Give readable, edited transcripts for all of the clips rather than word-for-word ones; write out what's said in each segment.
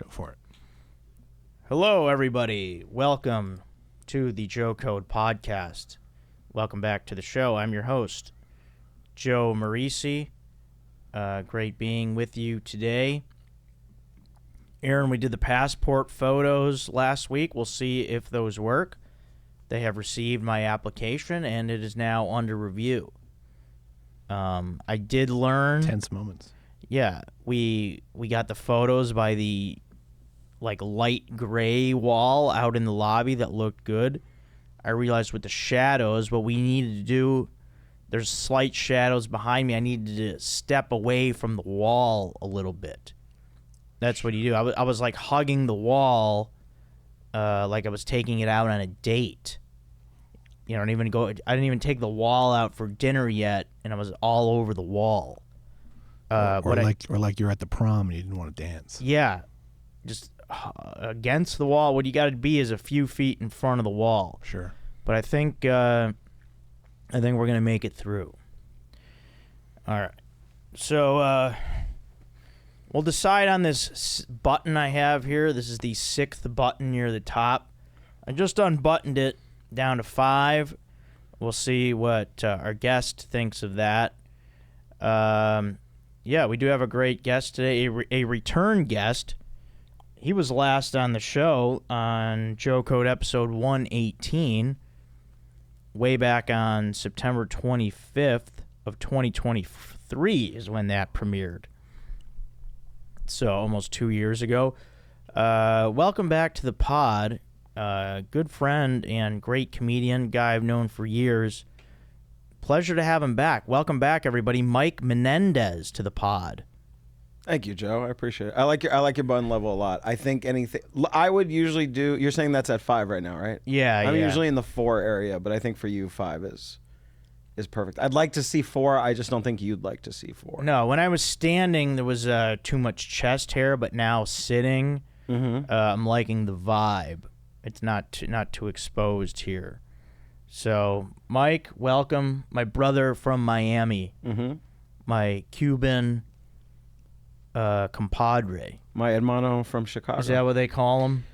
for it. Hello, everybody. Welcome to the Joe Code Podcast. Welcome back to the show. I'm your host, Joe Marrese. Great being with you today. Aaron, we did the passport photos last week. We'll see if those work. They have received my application, and it is now under review. I did learn... Tense moments. Yeah, we got the photos by the light gray wall out in the lobby that looked good. I realized with the shadows, what we needed to do, there's slight shadows behind me. I needed to step away from the wall a little bit. That's what you do. I was like hugging the wall, like I was taking it out on a date. You know, I didn't even take the wall out for dinner yet, and I was all over the wall. Or like you're at the prom and you didn't want to dance. Yeah, just against the wall. What you got to be is a few feet in front of the wall. Sure. But I think we're gonna make it through. All right. So we'll decide on this button I have here. This is the 6th button near the top. I just unbuttoned it down to 5. We'll see what our guest thinks of that. Yeah, we do have a great guest today, a return guest. He was last on the show on Joe Code episode 118, way back on September 25th of 2023 is when that premiered. So almost 2 years ago. Welcome back to the pod. Good friend and great comedian, guy I've known for years. Pleasure to have him back. Welcome back, everybody. Mike Menendez to the pod. Thank you, Joe. I appreciate it. I like your button level a lot. I think anything I would usually do. You're saying that's at 5 right now, right? Yeah, I'm usually in the 4 area, but I think for you 5 is perfect. I'd like to see 4. I just don't think you'd like to see 4. No, when I was standing, there was too much chest hair, but now sitting, I'm liking the vibe. It's not too exposed here. So, Mike, welcome. My brother from Miami. My Cuban compadre. My hermano from Chicago. Is that what they call him?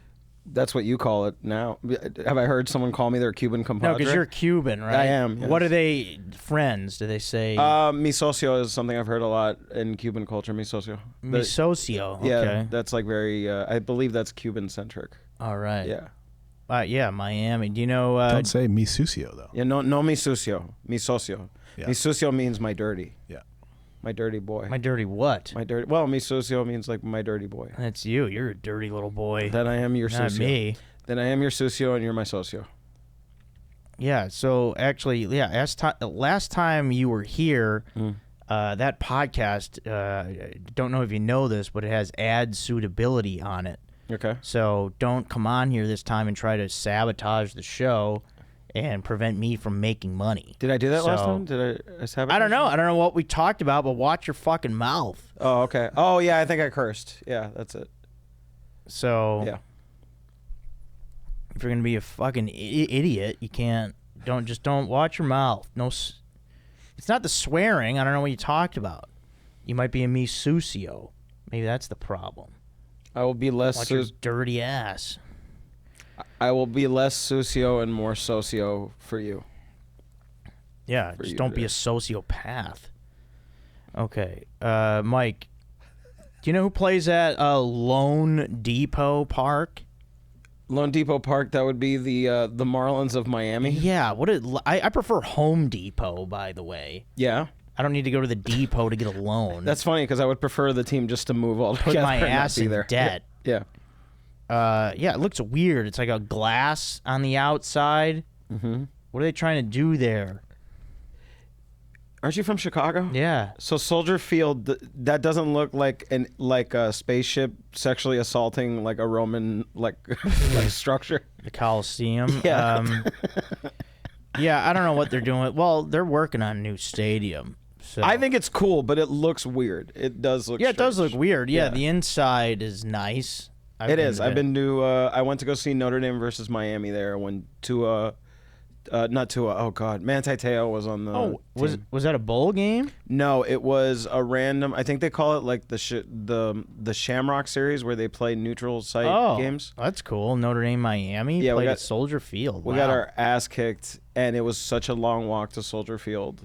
That's what you call it now. Have I heard someone call me their Cuban compadre? No, because you're Cuban, right? I am, yes. What are they, friends? Do they say? Mi socio is something I've heard a lot in Cuban culture. Mi socio. Mi socio, okay. Yeah, that's like very, I believe that's Cuban-centric. All right. Yeah. Yeah, Miami. Do you know? Don't say mi sucio, though. Yeah, no mi sucio. Mi socio. Yeah. Mi sucio means my dirty. Yeah. My dirty boy. My dirty what? Well, mi socio means like my dirty boy. That's you. You're a dirty little boy. Then I am your Not socio. me. Then I am your socio and you're my socio. Yeah, so actually, yeah, last time you were here, that podcast, don't know if you know this, but it has ad suitability on it. Okay. So don't come on here this time and try to sabotage the show and prevent me from making money. Did I do that last time? Did I sabotage? I don't know. I don't know what we talked about, but watch your fucking mouth. Oh, okay. Oh, yeah, I think I cursed. Yeah, that's it. So yeah. If you're going to be a fucking idiot, you can't. Don't watch your mouth. No, it's not the swearing. I don't know what you talked about. You might be a me sucio. Maybe that's the problem. I will be less... Watch your dirty ass. I will be less socio and more socio for you. Yeah, just don't be a sociopath. Okay. Mike, do you know who plays at Lone Depot Park? Lone Depot Park, that would be the Marlins of Miami? Yeah. I prefer Home Depot, by the way. Yeah? I don't need to go to the depot to get a loan. That's funny, because I would prefer the team just to move all together. Put my ass in debt. Yeah. Yeah, it looks weird. It's like a glass on the outside. Mm-hmm. What are they trying to do there? Aren't you from Chicago? Yeah. So Soldier Field, that doesn't look like a spaceship sexually assaulting like a Roman like structure. The Coliseum. Yeah. Yeah, I don't know what they're doing. Well, they're working on a new stadium. So. I think it's cool, but it looks weird. It does look. Yeah, strange. It does look weird. Yeah, the inside is nice. It is. I've been to. I went to go see Notre Dame versus Miami there. I went to not Tua. Oh God, Manti Te'o was on the. Oh, team. was that a bowl game? No, it was a random. I think they call it like the Shamrock Series where they play neutral site games. That's cool. Notre Dame, Miami. Yeah, played at Soldier Field. We got our ass kicked, and it was such a long walk to Soldier Field.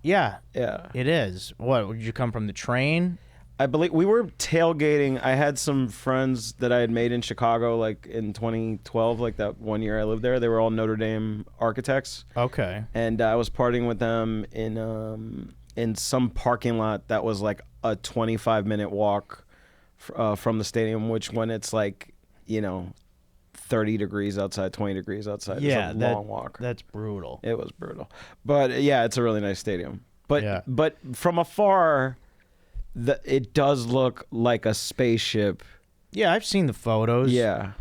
Yeah, Yeah, it is. What, did you come from the train? I believe we were tailgating. I had some friends that I had made in Chicago, like in 2012, like that one year I lived there. They were all Notre Dame architects. Okay. And I was partying with them in some parking lot that was like a 25-minute walk from the stadium, which when it's like, 30 degrees outside, 20 degrees outside, yeah, it's a long walk. That's brutal. It was brutal. But yeah, it's a really nice stadium. But Yeah. but from afar, it does look like a spaceship. Yeah, I've seen the photos. Yeah.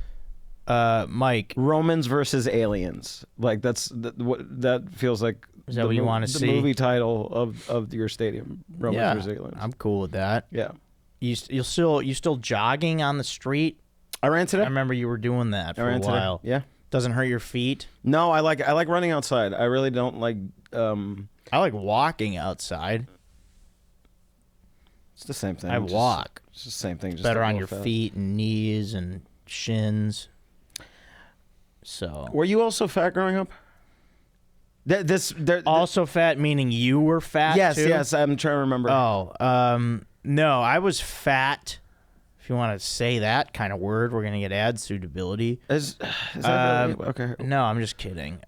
Mike. Romans versus aliens. Like that feels like. Is that what you want to see? The movie title of your stadium. Romans versus aliens. I'm cool with that. Yeah. You still jogging on the street? I ran today. I remember you were doing that for a while. Today. Yeah. Doesn't hurt your feet? No, I like running outside. I really don't like. I like walking outside. It's the same thing. I walk. It's the same thing. Just better on your feet and knees and shins. So. Were you also fat growing up? Also fat meaning you were fat yes, too? Yes, I'm trying to remember. Oh, no, I was fat. If you want to say that kind of word, we're going to get ad suitability. Is that really? Okay. No, I'm just kidding.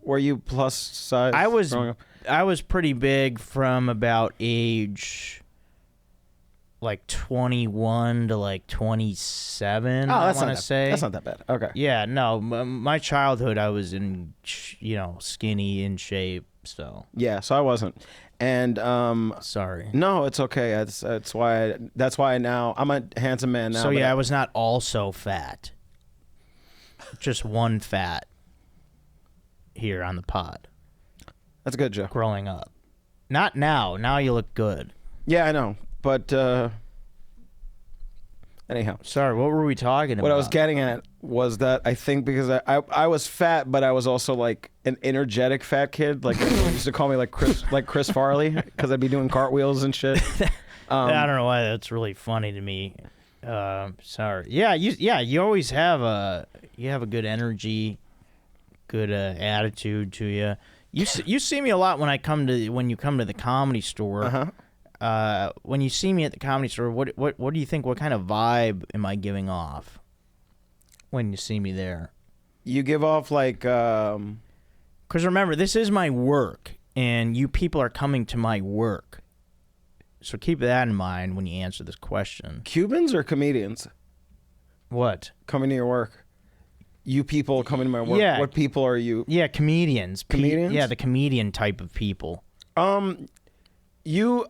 Were you plus size growing up? I was pretty big from about age like 21 to like 27. I want to say that's not that bad. Okay. Yeah, no, my childhood I was in, skinny, in shape. So yeah, so I wasn't, and sorry. No, it's okay. That's why now I'm a handsome man now. So yeah, I was not also fat. Just one fat here on the pod. That's good, Joe. Growing up, not now. Now you look good. Yeah, I know, but anyhow. Sorry, what were we talking about? What I was getting at was that I think because I was fat, but I was also like an energetic fat kid. Like they used to call me like Chris Farley because I'd be doing cartwheels and shit. I don't know why that's really funny to me. Sorry. Yeah, you always have a good energy, good attitude to you. You see me a lot when you come to the Comedy Store. Uh-huh. When you see me at the Comedy Store, what do you think? What kind of vibe am I giving off when you see me there? You give off like. Because remember, this is my work, and you people are coming to my work. So keep that in mind when you answer this question. Cubans or comedians? What? Coming to your work. You people coming to my work. Yeah. What people are you? Yeah, comedians. Comedians? Yeah, the comedian type of people. What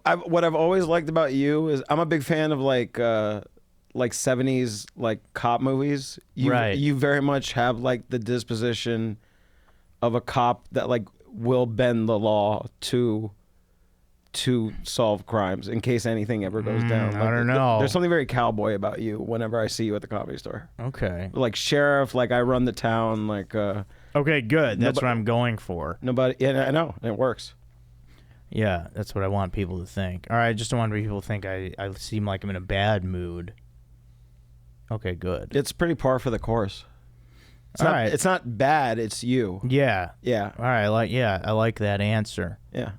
I've always liked about you is I'm a big fan of like 70s like cop movies. Right. You very much have like the disposition of a cop that like will bend the law to solve crimes in case anything ever goes down. Like, I don't know. There's something very cowboy about you whenever I see you at the Comedy Store. Okay. Like sheriff, like I run the town, like Okay, good. That's what I'm going for. nobody. Yeah, I know it works. Yeah, that's what I want people to think. All right, I just don't want people to think I seem like I'm in a bad mood. Okay, good. It's pretty par for the course. It's All not, right. It's not bad. It's you. Yeah. Yeah. All right, I like that answer. Yeah.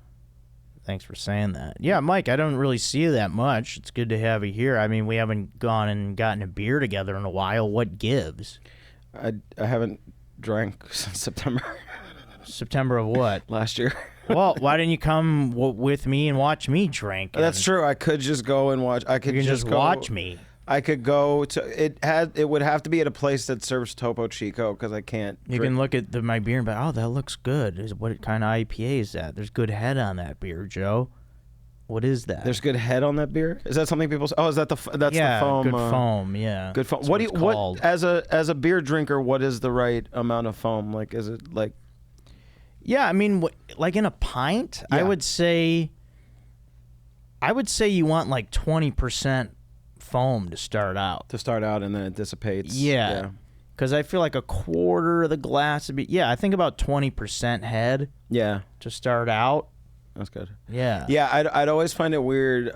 Thanks for saying that. Yeah, Mike, I don't really see you that much. It's good to have you here. I mean, we haven't gone and gotten a beer together in a while. What gives? I haven't drank since September. September of what? Last year. Well, why didn't you come with me and watch me drink? That's true. I could just go and watch. I could You can just go, watch me. I could go to it would have to be at a place that serves Topo Chico because I can't. You can look at my beer and be, oh, that looks good. What kind of IPA is that? There's good head on that beer, Joe. What is that? There's good head on that beer. Is that something people say? Oh, is that the foam? Good foam. Yeah, good foam. That's What as a beer drinker? What is the right amount of foam? Like, is it like? Yeah, I mean, like in a pint, Yeah. I would say you want like 20% foam to start out. To start out and then it dissipates. Yeah. Because I feel like a quarter of the glass would be, I think about 20% head. Yeah. To start out. That's good. Yeah. Yeah, I'd always find it weird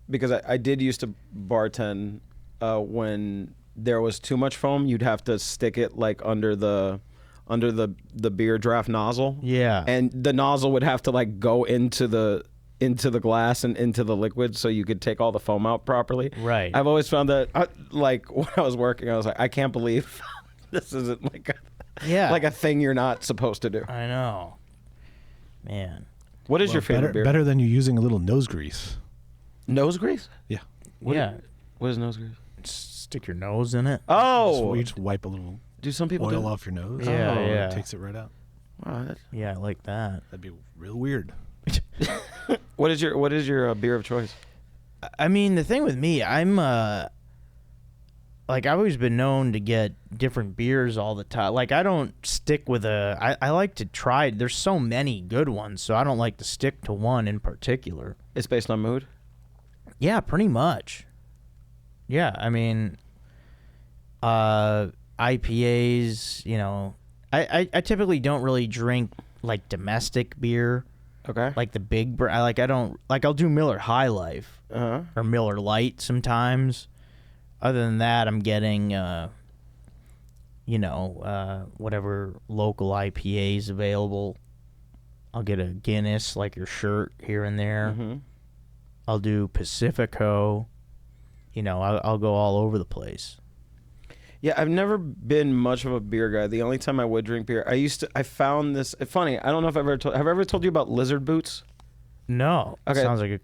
because I did used to bartend when there was too much foam. You'd have to stick it like under the beer draft nozzle. Yeah. And the nozzle would have to like go into the glass and into the liquid so you could take all the foam out properly. Right. I've always found that like when I was working, I was like, I can't believe this isn't like a thing you're not supposed to do. I know. Man. What is your favorite beer? Better than you using a little nose grease. Nose grease? Yeah. What is nose grease? Stick your nose in it. Oh. You just wipe a little Do some people oil do? off your nose. Yeah, It takes it right out. Wow, I like that. That'd be real weird. What is your beer of choice? I mean, the thing with me, I'm like I've always been known to get different beers all the time. Like I don't stick with I like to try. There's so many good ones, so I don't like to stick to one in particular. It's based on mood? Yeah, pretty much. Yeah, I mean, IPAs. You know, I typically don't really drink like domestic beer. Okay. Like the big, I don't like. I'll do Miller High Life or Miller Lite sometimes. Other than that, I'm getting, whatever local IPAs available. I'll get a Guinness, like your shirt, here and there. Mm-hmm. I'll do Pacifico. I'll go all over the place. Yeah, I've never been much of a beer guy. The only time I would drink beer, I found this funny. I don't know if have I ever told you about Lizard Boots? No. Okay. Sounds like a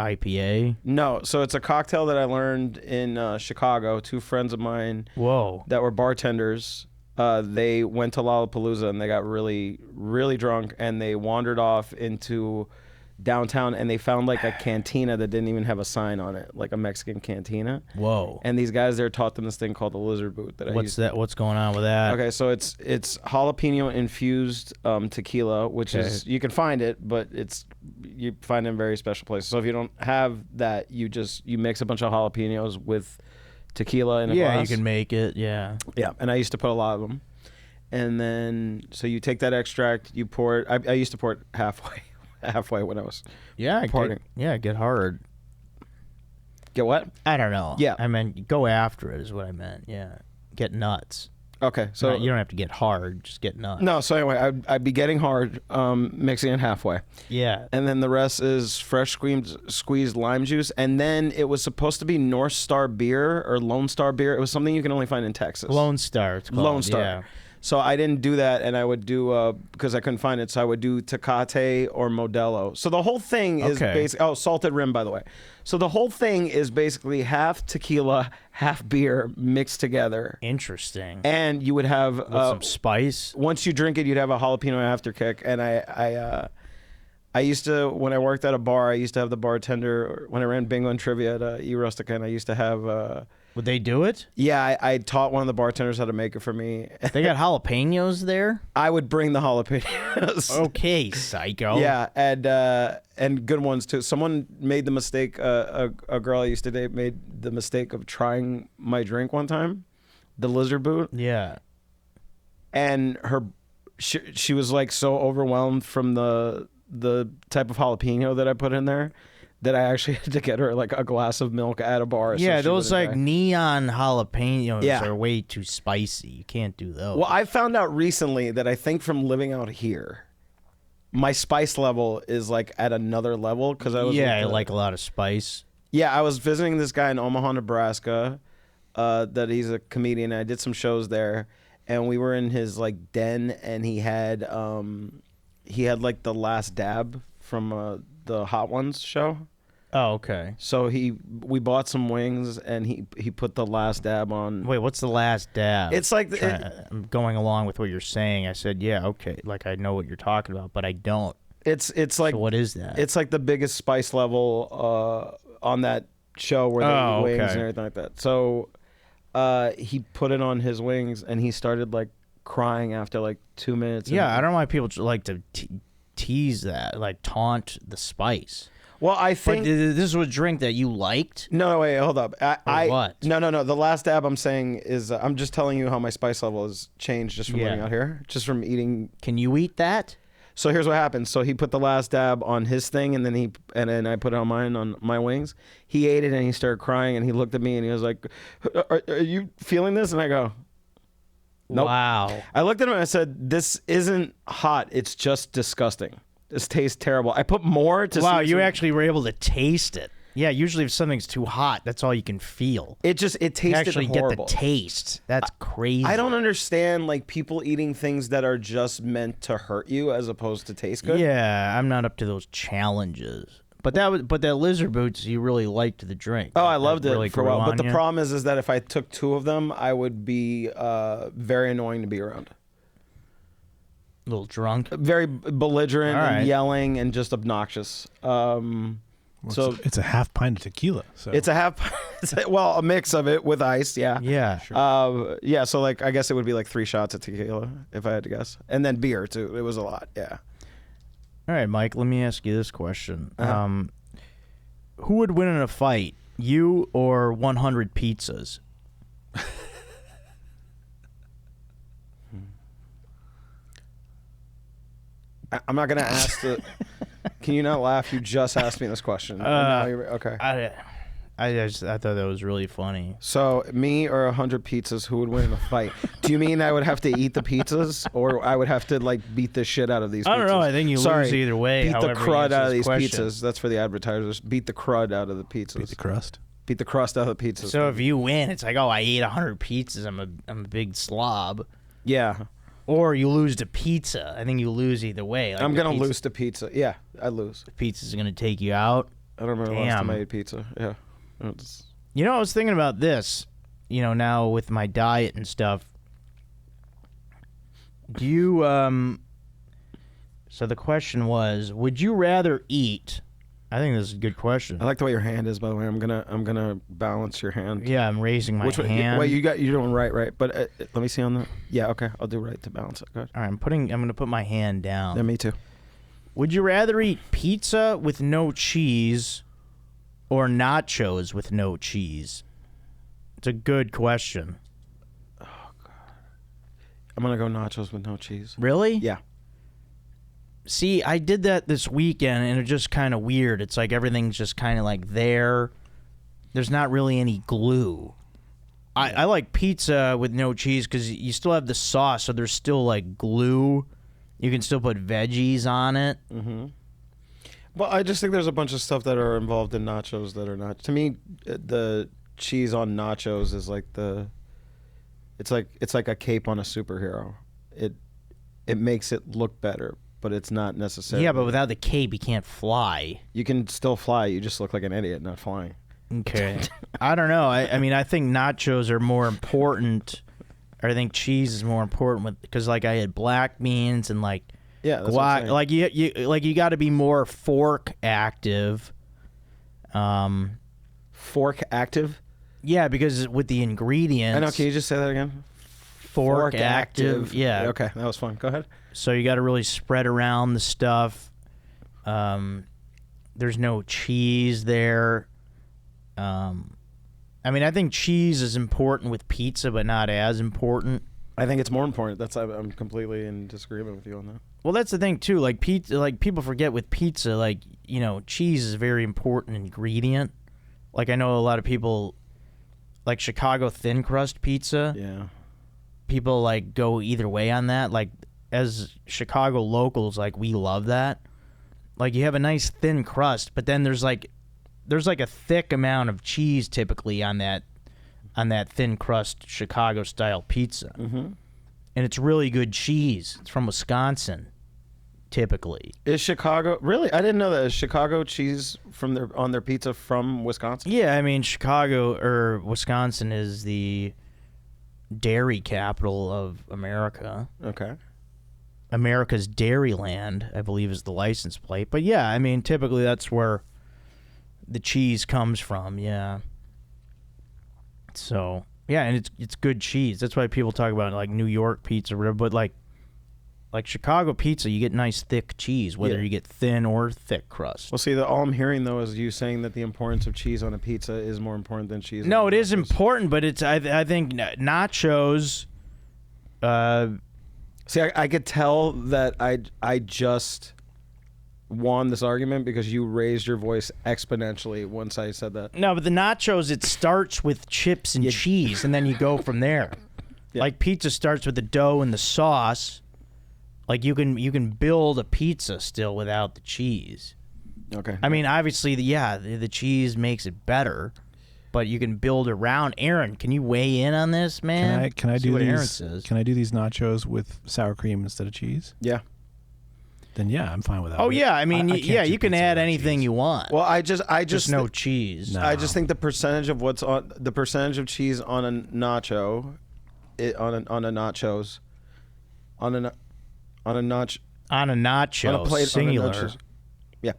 IPA. No, so it's a cocktail that I learned in Chicago. Two friends of mine that were bartenders, they went to Lollapalooza and they got really, really drunk and they wandered off into downtown and they found like a cantina that didn't even have a sign on it, like a Mexican cantina. Whoa. And these guys there taught them this thing called the Lizard Boot. What's going on with that? Okay, so it's jalapeno infused tequila, which is, you can find it, but you find it in very special places. So if you don't have that, you mix a bunch of jalapenos with tequila in a glass. Yeah, you can make it. Yeah. Yeah, and I used to put a lot of them. And then so you take that extract, you pour it. I used to pour it halfway when I was partying. Get hard. Get what? I don't know. Yeah. I meant go after it is what I meant. Yeah. Get nuts. Okay, so you don't have to get hard, just get nuts. No, so anyway, I'd be getting hard, mixing it halfway. Yeah. And then the rest is fresh squeezed lime juice. And then it was supposed to be North Star beer or Lone Star beer. It was something you can only find in Texas. Lone Star, it's called. Lone Star. Yeah. So I didn't do that, and I would do, because I couldn't find it, so I would do Tecate or Modelo. So the whole thing is basically, Salted Rim, by the way. So the whole thing is basically half tequila, half beer mixed together. Interesting. And you would have some spice. Once you drink it, you'd have a jalapeno after kick. And I used to, when I worked at a bar, I used to have the bartender, when I ran bingo and trivia at E Rustica, and I used to have... Would they do it? Yeah, I taught one of the bartenders how to make it for me. They got jalapenos there? I would bring the jalapenos. Okay, psycho. Yeah, and good ones too. Someone made the mistake, a girl I used to date made the mistake of trying my drink one time, the Lizard Boot. Yeah. And she was like so overwhelmed from the type of jalapeno that I put in there that I actually had to get her like a glass of milk at a bar. Yeah, so those like neon jalapenos are way too spicy. You can't do those. Well, I found out recently that I think from living out here, my spice level is like at another level because I was I like a lot of spice. Yeah, I was visiting this guy in Omaha, Nebraska. That he's a comedian. And I did some shows there, and we were in his like den, and he had like the Last Dab from the Hot Ones show. Oh, okay. So we bought some wings, and he put the Last Dab on. Wait, what's the Last Dab? It's like I'm going along with what you're saying. I said, yeah, okay, like I know what you're talking about, but I don't. It's like, so what is that? It's like the biggest spice level on that show where they eat wings and everything like that. So he put it on his wings, and he started like crying after like 2 minutes. Yeah, I don't know why people like to tease that, like taunt the spice. Well, I think But this was a drink that you liked. no, wait, hold up. What? No. The last dab I'm saying is I'm just telling you how my spice level has changed just from living out here, just from eating. Can you eat that? So here's what happened. So he put the last dab on his thing, and then I put it on mine, on my wings. He ate it and he started crying, and he looked at me and he was like, "Are you feeling this?" And I go, "Nope." Wow. I looked at him and I said, "This isn't hot. It's just disgusting. This tastes terrible." I put more to. Wow, see you actually were able to taste it. Yeah, usually if something's too hot, that's all you can feel. It tasted You actually horrible. get the taste. That's crazy. I don't understand like people eating things that are just meant to hurt you as opposed to taste good. Yeah, I'm not up to those challenges. But that lizard boots, you really liked the drink. Oh, I loved it really for a while. grew But on the you. problem is that if I took 2 of them, I would be very annoying to be around. A little drunk. Very belligerent All right. and yelling and just obnoxious. So it's a half pint of tequila. So it's a half, a mix of it with ice. Yeah. Yeah. Yeah. So like, I guess it would be like 3 shots of tequila if I had to guess, and then beer too. It was a lot. Yeah. All right, Mike, let me ask you this question. Uh-huh. Who would win in a fight, you or 100 pizzas? I'm not gonna ask the. Can you not laugh? You just asked me this question. Okay. I thought that was really funny. So me or 100 pizzas, who would win in a fight? Do you mean I would have to eat the pizzas, or I would have to like beat the shit out of these pizzas? I don't know. I think you lose either way. Beat the however you crud answer out of this these question. pizzas. That's for the advertisers. Beat the crud out of the pizzas. beat the crust. Beat the crust out of the pizzas. So if you win, it's like, oh, I ate 100 pizzas. I'm a big slob. yeah, Or you lose to pizza. I think you lose either way. Like I'm the gonna pizza- lose to pizza. Yeah, I lose. Pizza's gonna take you out. I don't remember the last time Damn. I ate pizza. Yeah. It's- You know, I was thinking about this. You know, now with my diet and stuff. Do you So the question was, would you rather eat? I think this is a good question. I like the way your hand is. By the way, I'm gonna balance your hand. Yeah, I'm raising my Which way? hand. Wait, you're doing right. But let me see on the. Yeah, okay, I'll do right to balance it. Go ahead. All right, I'm gonna put my hand down. Yeah, me too. Would you rather eat pizza with no cheese or nachos with no cheese? It's a good question. I'm gonna go nachos with no cheese. Really? Yeah. See, I did that this weekend, and it's just kind of weird. It's like everything's just kind of like there. There's not really any glue. I like pizza with no cheese because you still have the sauce, so there's still like glue. You can still put veggies on it. Mm-hmm. Well, I just think there's a bunch of stuff that are involved in nachos that are not. To me, the cheese on nachos is like it's like a cape on a superhero. It makes it look better, but it's not necessarily. Yeah, but without the cape, you can't fly. You can still fly. You just look like an idiot not flying. Okay. I don't know. I mean, I think nachos are more important. Or I think cheese is more important because like I had black beans and like Yeah, that's what I'm saying. like you got to be more fork active. Fork active. Yeah, because with the ingredients. I know. Can you just say that again? fork active? Yeah. Okay, that was fun. Go ahead. So you got to really spread around the stuff. There's no cheese there. I mean, I think cheese is important with pizza, but not as important. I think it's more important. I'm completely in disagreement with you on that. Well, that's the thing too. Like pizza, like people forget with pizza, like cheese is a very important ingredient. Like I know a lot of people like Chicago thin crust pizza. Yeah. People like go either way on that. Like as Chicago locals, like we love that. Like you have a nice thin crust, but then there's like a thick amount of cheese typically on that thin crust Chicago style pizza. Mm-hmm. And it's really good cheese. It's from Wisconsin, typically. Is Chicago really? I didn't know that. Is Chicago cheese on their pizza from Wisconsin? Yeah, I mean Wisconsin is the dairy capital of America. Okay. America's Dairyland, I believe, is the license plate. But yeah, I mean typically that's where the cheese comes from. Yeah. So yeah, and it's good cheese. That's why people talk about like New York pizza or whatever. But like Like Chicago pizza, you get nice thick cheese, whether you get thin or thick crust. Well, see, all I'm hearing though is you saying that the importance of cheese on a pizza is more important than cheese. No, on it is important, but it's I think nachos. See, I could tell that I just won this argument because you raised your voice exponentially once I said that. No, but the nachos, it starts with chips and cheese, and then you go from there. Yeah. Like pizza starts with the dough and the sauce. Like you can build a pizza still without the cheese. Okay. I mean, obviously, the cheese makes it better, but you can build around. Aaron, can you weigh in on this, man? Can I See do what Aaron these? says. Can I do these nachos with sour cream instead of cheese? Yeah. Then yeah, I'm fine with that. Oh yeah, I mean, can't yeah, do you can pizza add without anything cheese. you want. Well, I just no cheese. No. I just think the percentage of what's on the percentage of cheese on a nacho, on a nachos, on a nacho. On a nacho, On a plate, singular. on a nachos. Yeah,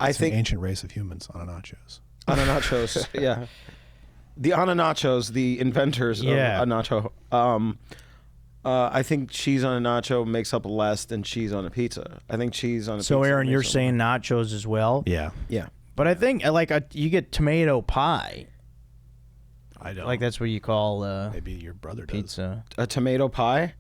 I It's think an ancient race of humans on a nachos. on a nachos. Yeah, the on a nachos, the inventors Yeah. of a nacho. I think cheese on a nacho makes up less than cheese on a pizza. I think cheese on a pizza. So Aaron, makes you're up saying nachos as well? Yeah, yeah. But I think you get tomato pie. I don't. Like that's what you call Maybe your brother does. pizza. A tomato pie.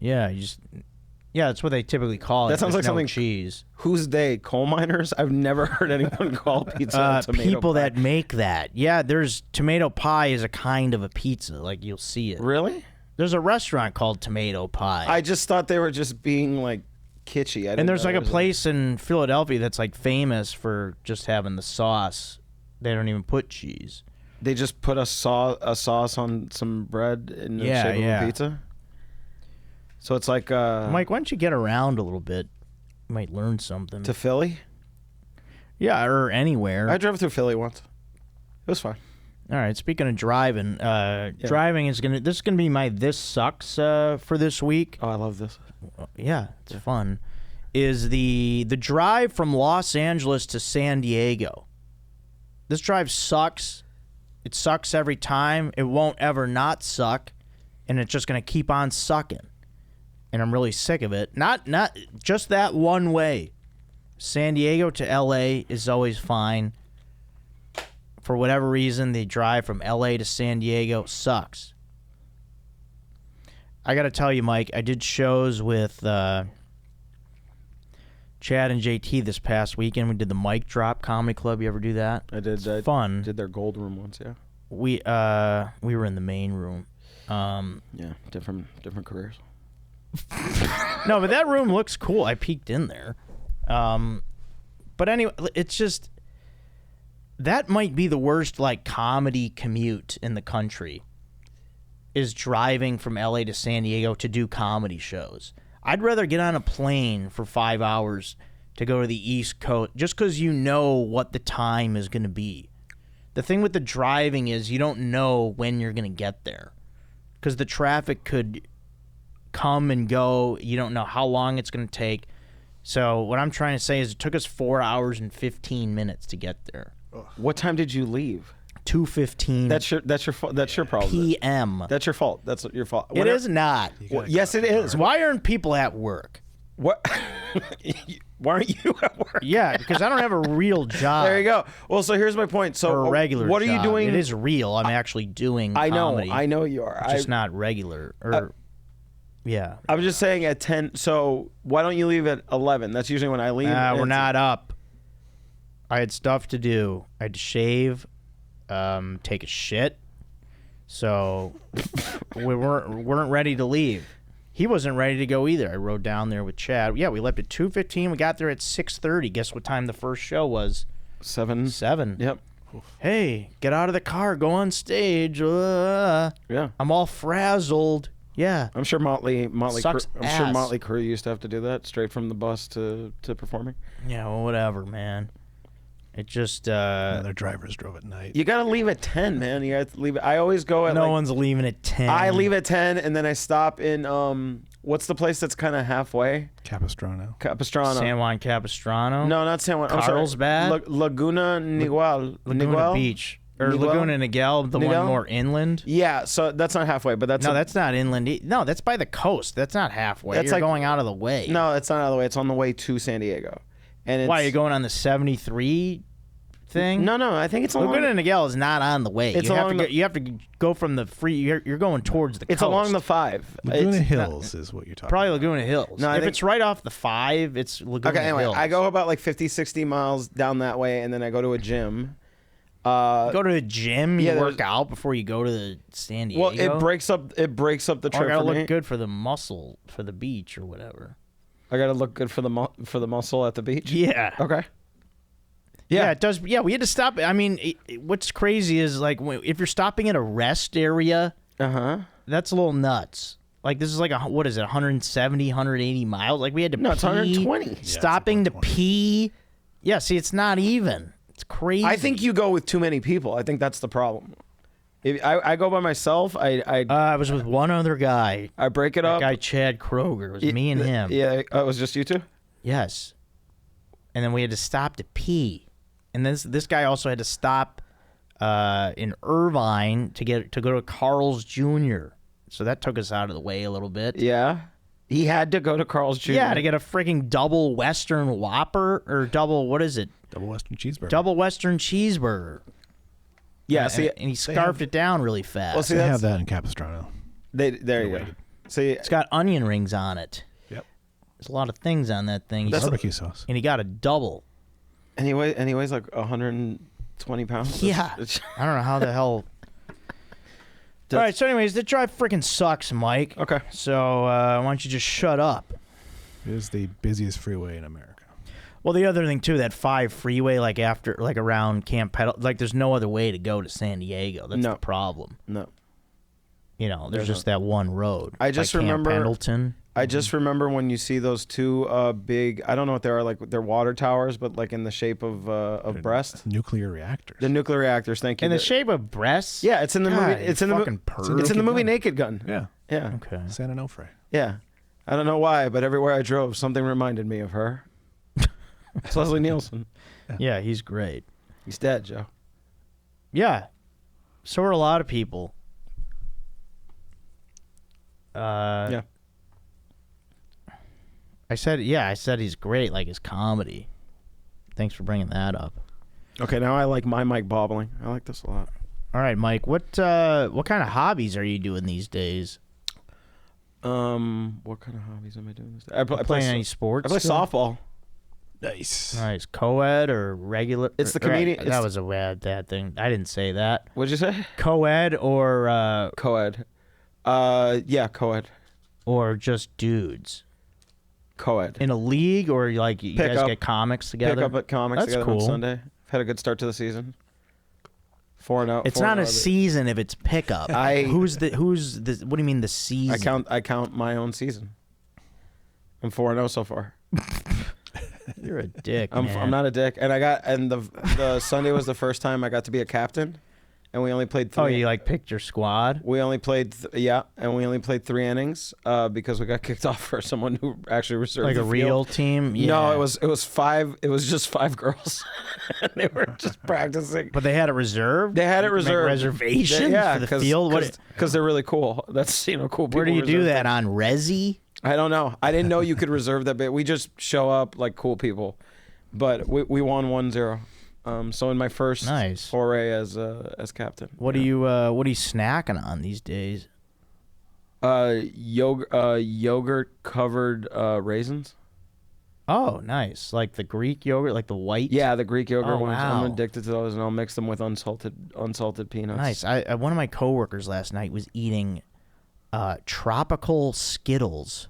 Yeah, that's what they typically call it. That sounds There's like something- no cheese. Who's they? Coal miners? I've never heard anyone call pizza a tomato People pie. that make that. Yeah, there's tomato pie is a kind of a pizza. Like you'll see it. Really? There's a restaurant called Tomato Pie. I just thought they were just being like kitschy. And there's like a place in Philadelphia that's like famous for just having the sauce. They don't even put cheese. They just put a sauce on some bread in the Yeah, shape yeah. of a pizza. So it's like Mike, why don't you get around a little bit? You might learn something. to Philly. Yeah, or anywhere. I drove through Philly once. It was fine. All right. Speaking of driving, driving is this is gonna be my this sucks for this week. Oh, I love this. Yeah, it's fun. Is the drive from Los Angeles to San Diego? This drive sucks. It sucks every time. It won't ever not suck, and it's just gonna keep on sucking. And I'm really sick of it. Not just that one way. San Diego to LA is always fine. For whatever reason, the drive from LA to San Diego sucks. I got to tell you, Mike, I did shows with Chad and JT this past weekend. We did the Mic Drop Comedy Club. You ever do that? I did. It's fun. Did their gold room once, yeah. We were in the main room. Yeah, different careers. No, but that room looks cool. I peeked in there. But anyway, it's just that might be the worst like comedy commute in the country. Is driving from LA to San Diego to do comedy shows. I'd rather get on a plane for 5 hours to go to the East Coast just because you know what the time is going to be. The thing with the driving is you don't know when you're going to get there because the traffic could come and go. You don't know how long it's going to take. So what I'm trying to say is it took us 4 hours and 15 minutes to get there. What time did you leave? 2:15. That's your problem. p.m. That's your fault. That's your fault. It is not. Well, yes, it is. Why aren't people at work? What? Why aren't you at work? Yeah, because I don't have a real job. There you go. Well, so here's my point. So Or a regular what are you job. doing? It is real. I'm actually doing I know. comedy. I know you are. Just not regular. Or yeah. I'm just saying at 10. So why don't you leave at 11? That's usually when I leave. We're not up. I had stuff to do. I had to shave, take a shit. So we weren't ready to leave. He wasn't ready to go either. I rode down there with Chad. Yeah, we left at 2:15. We got there at 6:30. Guess what time the first show was? 7. 7. Yep. Hey, get out of the car. Go on stage. Yeah. I'm all frazzled. Yeah. I'm sure Motley Sucks I'm sure ass. Motley Crue used to have to do that straight from the bus to performing. Yeah, well, whatever, man. It just Their drivers drove at night. You gotta leave at 10, man. You have to leave. I always go at no like, one's leaving at 10. I leave at 10 and then I stop in what's the place that's kind of halfway? Capistrano. Capistrano. San Juan Capistrano. No, not San Juan. I'm sorry. Carlsbad? Laguna Niguel. Laguna Niguel? Beach. Or Laguna Niguel, the one more inland? Yeah, so that's not halfway, but that's... No, that's not inland. No, that's by the coast. That's not halfway. You're going out of the way. No, it's not out of the way. It's on the way to San Diego. And Why, you're going on the 73 thing? No, I think it's along... Laguna Niguel is not on the way. You have to go from the free... You're going towards the coast. It's along the 5. Laguna Hills is what you're talking probably about. Laguna Hills. No, if it's right off the 5, it's Laguna Hills. I go about like 50, 60 miles down that way, and then I go to a gym. Go to the gym, you work out before you go to the San Diego. Well, it breaks up the trip. I gotta for look me. good for the muscle for the beach or whatever. I gotta look good for the muscle at the beach. Yeah. Okay. Yeah, it does. Yeah, we had to stop. I mean, what's crazy is like if you're stopping at a rest area, that's a little nuts. Like this is like what is it, 170, 180 miles? Like we had to pee. No, it's 120. Stopping to pee. Yeah, see, it's not even. It's crazy. I think you go with too many people. I think that's the problem. If I go by myself, I was with one other guy. I break it up. That guy Chad Kroger. It was me and him. Yeah, it was just you two? Yes. And then we had to stop to pee. And this guy also had to stop in Irvine to go to Carl's Jr. So that took us out of the way a little bit. Yeah. He had to go to Carl's Jr. Yeah, to get a freaking double Western Whopper or double, what is it? Double Western cheeseburger. Double Western cheeseburger. Yeah, and he scarfed it down really fast. Well, see, they have that in Capistrano. There you go. See, it's got onion rings on it. Yep. There's a lot of things on that thing. That's barbecue sauce. And he got a double. And he weighs like 120 pounds. Yeah. I don't know how the hell. All right, so anyways, the drive freaking sucks, Mike. Okay. So why don't you just shut up? It is the busiest freeway in America. Well, the other thing too, that 5 freeway, like around Camp Pedal, like there's no other way to go to San Diego. That's the problem. No. You know, there's just that one road. I just remember Camp Pendleton. I just remember when you see those two big, I don't know what they are, like they're water towers, but like in the shape of breasts. Nuclear reactors. The nuclear reactors. Thank you. In the shape of breasts. Yeah, it's in the movie. It's in the movie. It's in the movie Naked Gun. Yeah. Yeah. Okay. Santa Onofre. Yeah. I don't know why, but everywhere I drove, something reminded me of her. It's Leslie Nielsen. Yeah, he's great. He's dead, Joe. Yeah. So are a lot of people. Yeah. I said he's great, like his comedy. Thanks for bringing that up. Okay, now I like my mic bobbling. I like this a lot. All right, Mike. What kind of hobbies are you doing these days? What kind of hobbies am I doing this day? I play any sports? I play softball. Nice. Co-ed or regular? It's the comedian. That was a bad thing. I didn't say that. What'd you say? Co-ed or co-ed. Yeah, co-ed. Or just dudes. Co-ed. In a league, or like you guys get comics together? Pick up at comics That's together cool. on Sunday. I've had a good start to the season. 4-0. It's not a season if it's pickup. Who's the? What do you mean the season? I count my own season. I'm 4-0 so far. You're a dick. I'm not a dick, and the Sunday was the first time I got to be a captain, and we only played 3. Oh, you like picked your squad? We only played and we only played 3 innings because we got kicked off for someone who actually reserved like the a real field. team. Yeah. No, it was 5. It was just 5 girls, and they were just practicing. But they had it reserved. They had it reserved. Reservations for the field. Because they're really cool. That's cool people. Where do you do that on Resi? I don't know. I didn't know you could reserve that bit. We just show up like cool people, but we won 1-0. So in my first foray as captain. What are you snacking on these days? Yogurt covered raisins. Oh, nice. Like the Greek yogurt, like the white. Yeah, the Greek yogurt ones. Wow. I'm addicted to those, and I'll mix them with unsalted peanuts. Nice. One of my coworkers last night was eating tropical Skittles.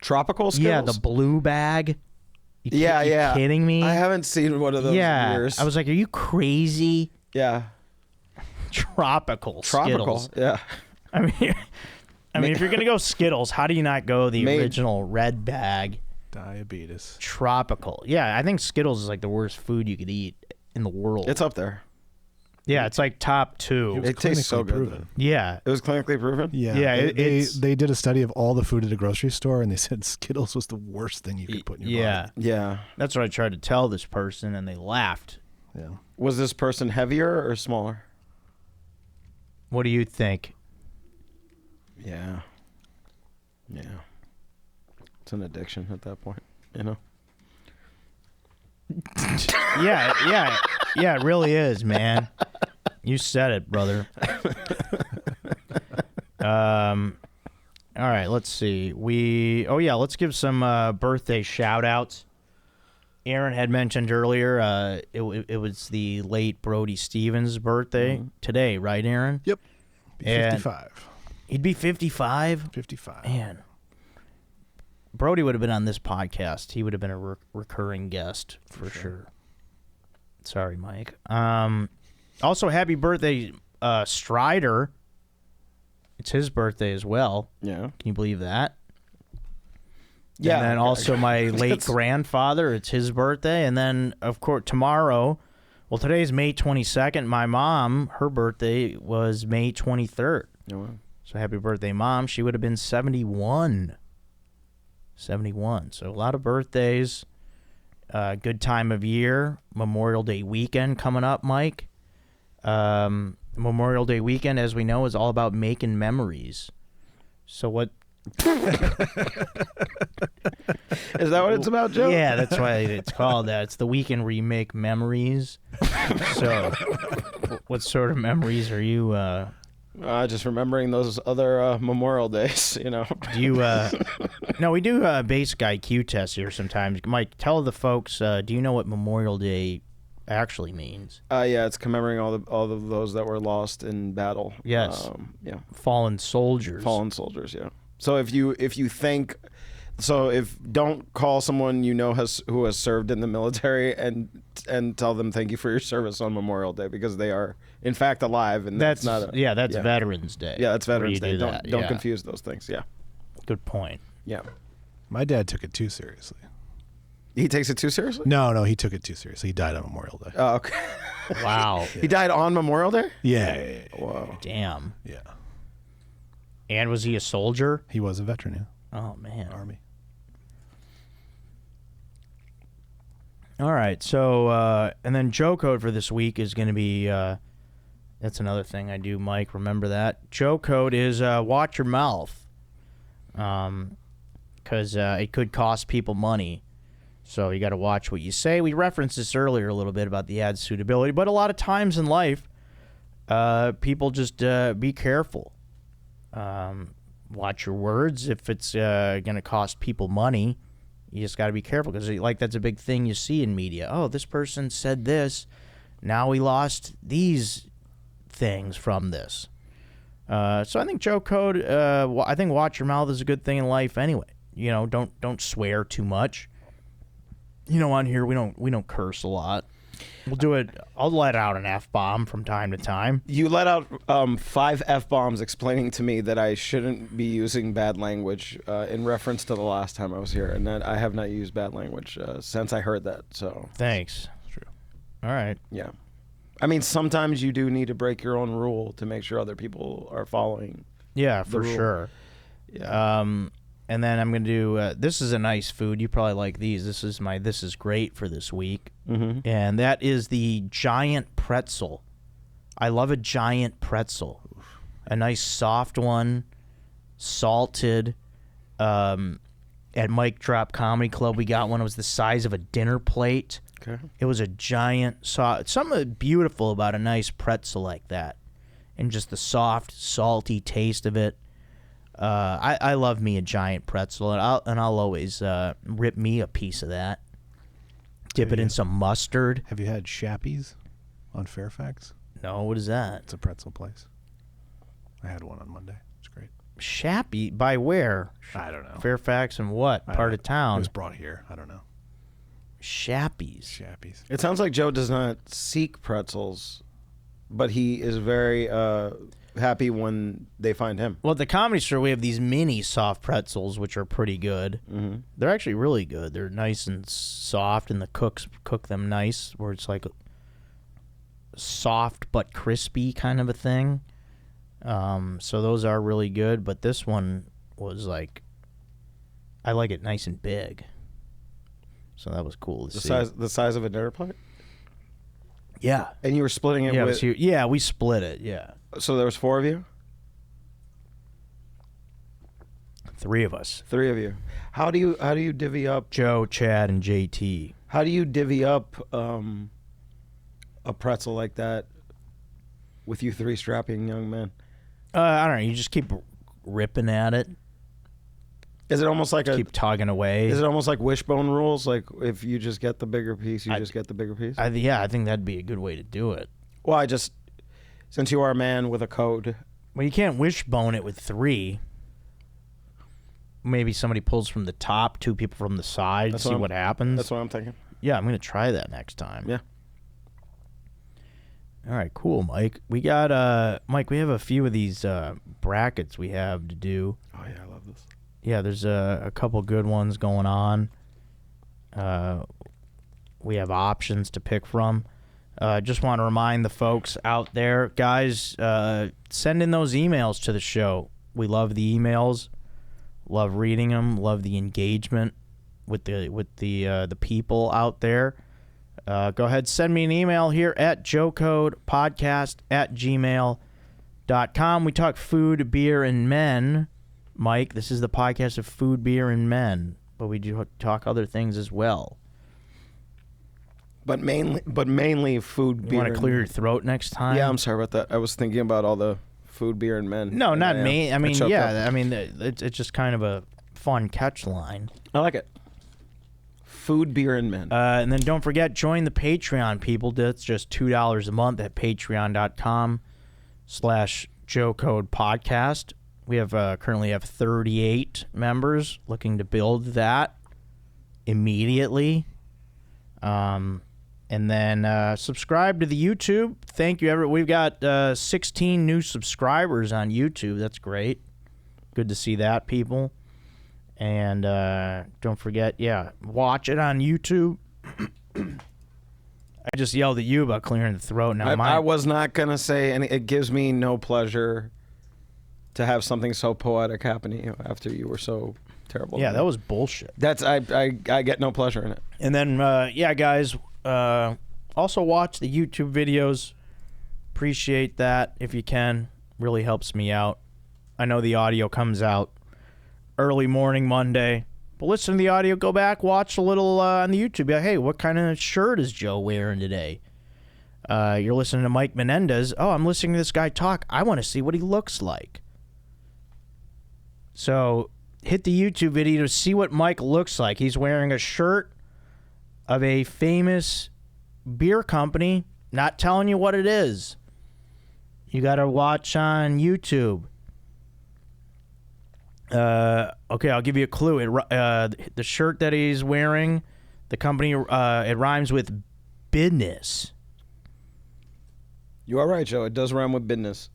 Tropical Skittles? Yeah, the blue bag. You kidding me? I haven't seen one of those in years. I was like, are you crazy? Yeah. Tropical Skittles. Yeah. I mean, if you're gonna go Skittles, how do you not go the original red bag? Diabetes. Tropical. Yeah, I think Skittles is like the worst food you could eat in the world. It's up there. Yeah, it's like top 2. It tastes so good. Proven. Yeah. It was clinically proven? Yeah. Yeah, they did a study of all the food at a grocery store, and they said Skittles was the worst thing you could put in your body. Yeah. That's what I tried to tell this person, and they laughed. Yeah. Was this person heavier or smaller? What do you think? Yeah. Yeah. It's an addiction at that point, you know? Yeah, it really is, man. You said it, brother. All right, let's see. Let's give some birthday shout-outs. Aaron had mentioned earlier it was the late Brody Stevens' birthday today, right, Aaron? Yep. Be 55. He'd be 55? 55. Man. Brody would have been on this podcast. He would have been a recurring guest for sure. Sorry, Mike. Also, happy birthday, Strider. It's his birthday as well. Yeah. Can you believe that? Yeah. And then also my late grandfather, it's his birthday. And then, of course, tomorrow, well, today's May 22nd. My mom, her birthday was May 23rd. Oh, wow. So happy birthday, Mom. She would have been 71. 71. So a lot of birthdays. Good time of year. Memorial Day weekend coming up, Mike. Memorial Day weekend, as we know, is all about making memories. So what... Is that what it's about, Joe? Yeah, that's why it's called that. It's the weekend where you make memories. So what sort of memories are you... Just remembering those other Memorial Days, you know. Do you... No, we do basic IQ tests here sometimes. Mike, tell the folks, do you know what Memorial Day actually means? Yeah, it's commemorating all of those that were lost in battle. Yes. Yeah. Fallen soldiers. Fallen soldiers, yeah. So if you think... So if don't call someone you know who has served in the military and tell them thank you for your service on Memorial Day because they are in fact alive and that's not Veterans Day. Yeah, that's Veterans Day. Do Don't confuse those things. Yeah. Good point. Yeah. My dad took it too seriously. He takes it too seriously? No, he took it too seriously. He died on Memorial Day. Oh, okay. Wow. He died on Memorial Day? Yeah. Whoa. Damn. Yeah. And was he a soldier? He was a veteran, yeah. Oh man. Army. All right, so and then Joe code for this week is going to be that's another thing I do, Mike. Remember that Joe code is watch your mouth, because it could cost people money, so you got to watch what you say. We referenced this earlier a little bit about the ad suitability, but a lot of times in life, people just be careful. Watch your words. If it's going to cost people money, you just got to be careful because that's a big thing you see in media. Oh, this person said this. Now we lost these things from this. So I think Joe code, I think watch your mouth is a good thing in life anyway. You know, don't swear too much. You know, on here we don't curse a lot. We'll do it. I'll let out an F-bomb from time to time. You let out 5 F-bombs explaining to me that I shouldn't be using bad language in reference to the last time I was here, and that I have not used bad language since I heard that. So thanks. That's true. All right. Yeah. I mean, sometimes you do need to break your own rule to make sure other people are following. Yeah, for sure. Yeah. And then I'm going to do, this is a nice food. You probably like these. This is great for this week. Mm-hmm. And that is the giant pretzel. I love a giant pretzel. A nice soft one, salted. At Mike Drop Comedy Club, we got one. It was the size of a dinner plate. Okay. It was a giant, something beautiful about a nice pretzel like that. And just the soft, salty taste of it. I love me a giant pretzel, and I'll always rip me a piece of that. Dip it in some mustard. Have you had Shappy's on Fairfax? No, what is that? It's a pretzel place. I had one on Monday. It's great. Shappy? By where? I don't know. Fairfax and what part of It town? was brought here. I don't know. Shappy's. It sounds like Joe does not seek pretzels, but he is very happy when they find him. Well, at the Comedy Store, we have these mini soft pretzels, which are pretty good. Mm-hmm. They're actually really good. They're nice and soft, and the cooks cook them nice, where it's like a soft but crispy kind of a thing. So those are really good, but this one was like, I like it nice and big. So that was cool to see. The size of a dinner plate? Yeah. And you were splitting it with... Yeah, we split it, yeah. So there was 4 of you? 3 of us. 3 of you. How do you divvy up... Joe, Chad, and JT. How do you divvy up a pretzel like that with you 3 strapping young men? I don't know. You just keep ripping at it. Is it almost like keep tugging away? Is it almost like wishbone rules? Like if you just get the bigger piece, you just get the bigger piece? Yeah, I think that'd be a good way to do it. Well, since you are a man with a code. Well, you can't wishbone it with 3. Maybe somebody pulls from the top, 2 people from the side, see what happens. That's what I'm thinking. Yeah, I'm going to try that next time. Yeah. All right, cool, Mike. We got, Mike, we have a few of these brackets we have to do. Oh, yeah, I love this. Yeah, there's a couple good ones going on. We have options to pick from. Just want to remind the folks out there, guys, send in those emails to the show. We love the emails, love reading them, love the engagement with the people out there. Go ahead, send me an email here at joecodepodcast@gmail.com. We talk food, beer, and men. Mike, this is the podcast of food, beer, and men, but we do talk other things as well. But mainly food, beer. You want to clear your throat next time? Yeah, I'm sorry about that. I was thinking about all the food, beer, and men. No, not me. I mean, yeah. I mean, it's just kind of a fun catch line. I like it. Food, beer, and men. And then don't forget, join the Patreon, people. That's just $2 a month at patreon.com/JoeCodePodcast. We have currently have 38 members, looking to build that immediately. And then subscribe to the YouTube. Thank you, everyone. We've got 16 new subscribers on YouTube. That's great. Good to see that, people. And don't forget, watch it on YouTube. I just yelled at you about clearing the throat. Now I was not going to say, and it gives me no pleasure to have something so poetic happen to you after you were so terrible. Yeah, that was bullshit. I get no pleasure in it. And then, guys, also watch the YouTube videos. Appreciate that if you can. Really helps me out. I know the audio comes out early morning Monday. But listen to the audio, go back, watch a little on the YouTube. Be like, hey, what kind of shirt is Joe wearing today? You're listening to Mike Menendez. Oh, I'm listening to this guy talk. I want to see what he looks like. So hit the YouTube video to see what Mike looks like. He's wearing a shirt of a famous beer company. Not telling you what it is. You got to watch on YouTube. Okay, I'll give you a clue. The shirt that he's wearing, the company, it rhymes with business. You are right, Joe. It does rhyme with business.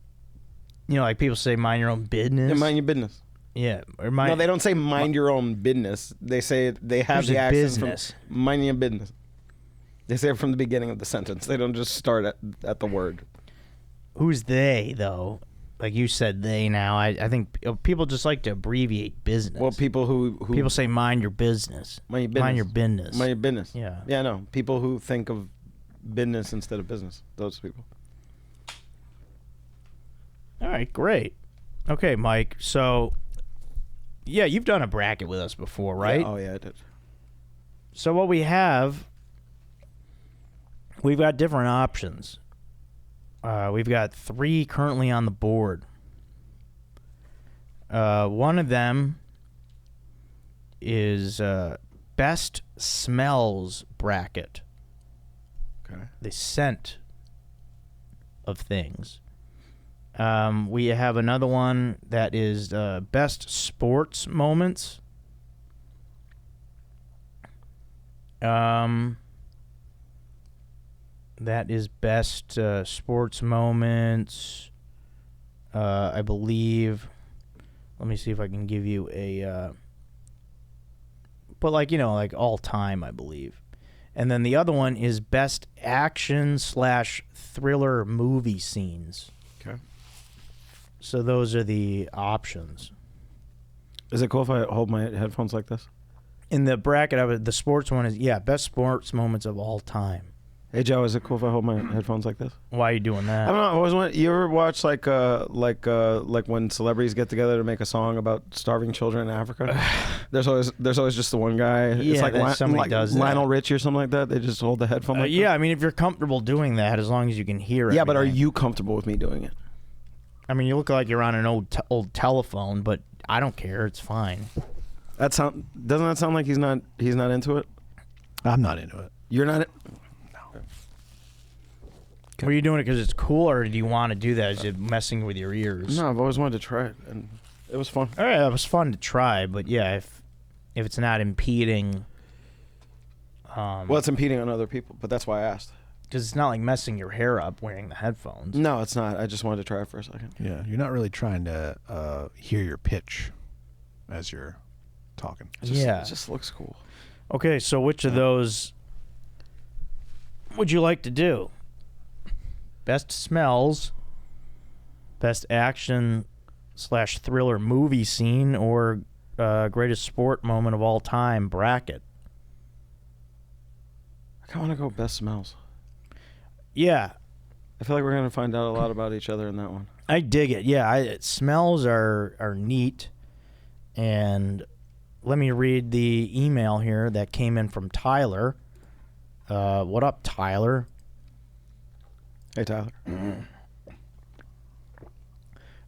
You know, like people say, mind your own business. Yeah, mind your business. Yeah. No, they don't say mind your own business. They say they have the accent business. From mind your business. They say it from the beginning of the sentence. They don't just start at the word. Who's they, though? Like you said, they now. I think people just like to abbreviate business. Well, people who people say mind your business. Mind your business. Mind your business. Mind your business. Yeah. Yeah, no. People who think of business instead of business. Those people. All right, great. Okay, Mike. So, yeah, you've done a bracket with us before, right? Yeah, oh, yeah, I did. So what we've got different options. We've got 3 currently on the board. One of them is best smells bracket. Okay. The scent of things. We have another one that is best sports moments. That is best sports moments. I believe. Let me see if I can give you a. But like all time, I believe. And then the other one is best action/thriller movie scenes. Okay. So those are the options. Is it cool if I hold my headphones like this? In the bracket of it, the sports one is best sports moments of all time. Hey Joe, is it cool if I hold my headphones like this? Why are you doing that? I don't know. I always want. You ever watch like when celebrities get together to make a song about starving children in Africa? there's always just the one guy. Yeah, it's like somebody does that. Lionel Richie or something like that. They just hold the headphone. Like yeah, I mean, if you're comfortable doing that, as long as you can hear it. Yeah, but are you comfortable with me doing it? I mean, you look like you're on an old telephone, but I don't care. It's fine. Doesn't that sound like he's not into it? I'm not into it. You're not. Were you doing it because it's cool, or do you want to do that? Is it messing with your ears? No, I've always wanted to try it, and it was fun. All right, it was fun to try, but yeah, if it's not impeding, well, it's impeding on other people, but that's why I asked. Because it's not like messing your hair up wearing the headphones. No, it's not. I just wanted to try it for a second. Yeah, you're not really trying to hear your pitch as you're talking. It just looks cool. Okay, so which of those would you like to do? Best smells, best action/thriller movie scene, or greatest sport moment of all time bracket? I kind of want to go best smells. Yeah. I feel like we're going to find out a lot about each other in that one. I dig it. Yeah, smells are neat. And let me read the email here that came in from Tyler. What up, Tyler? Hey, Tyler.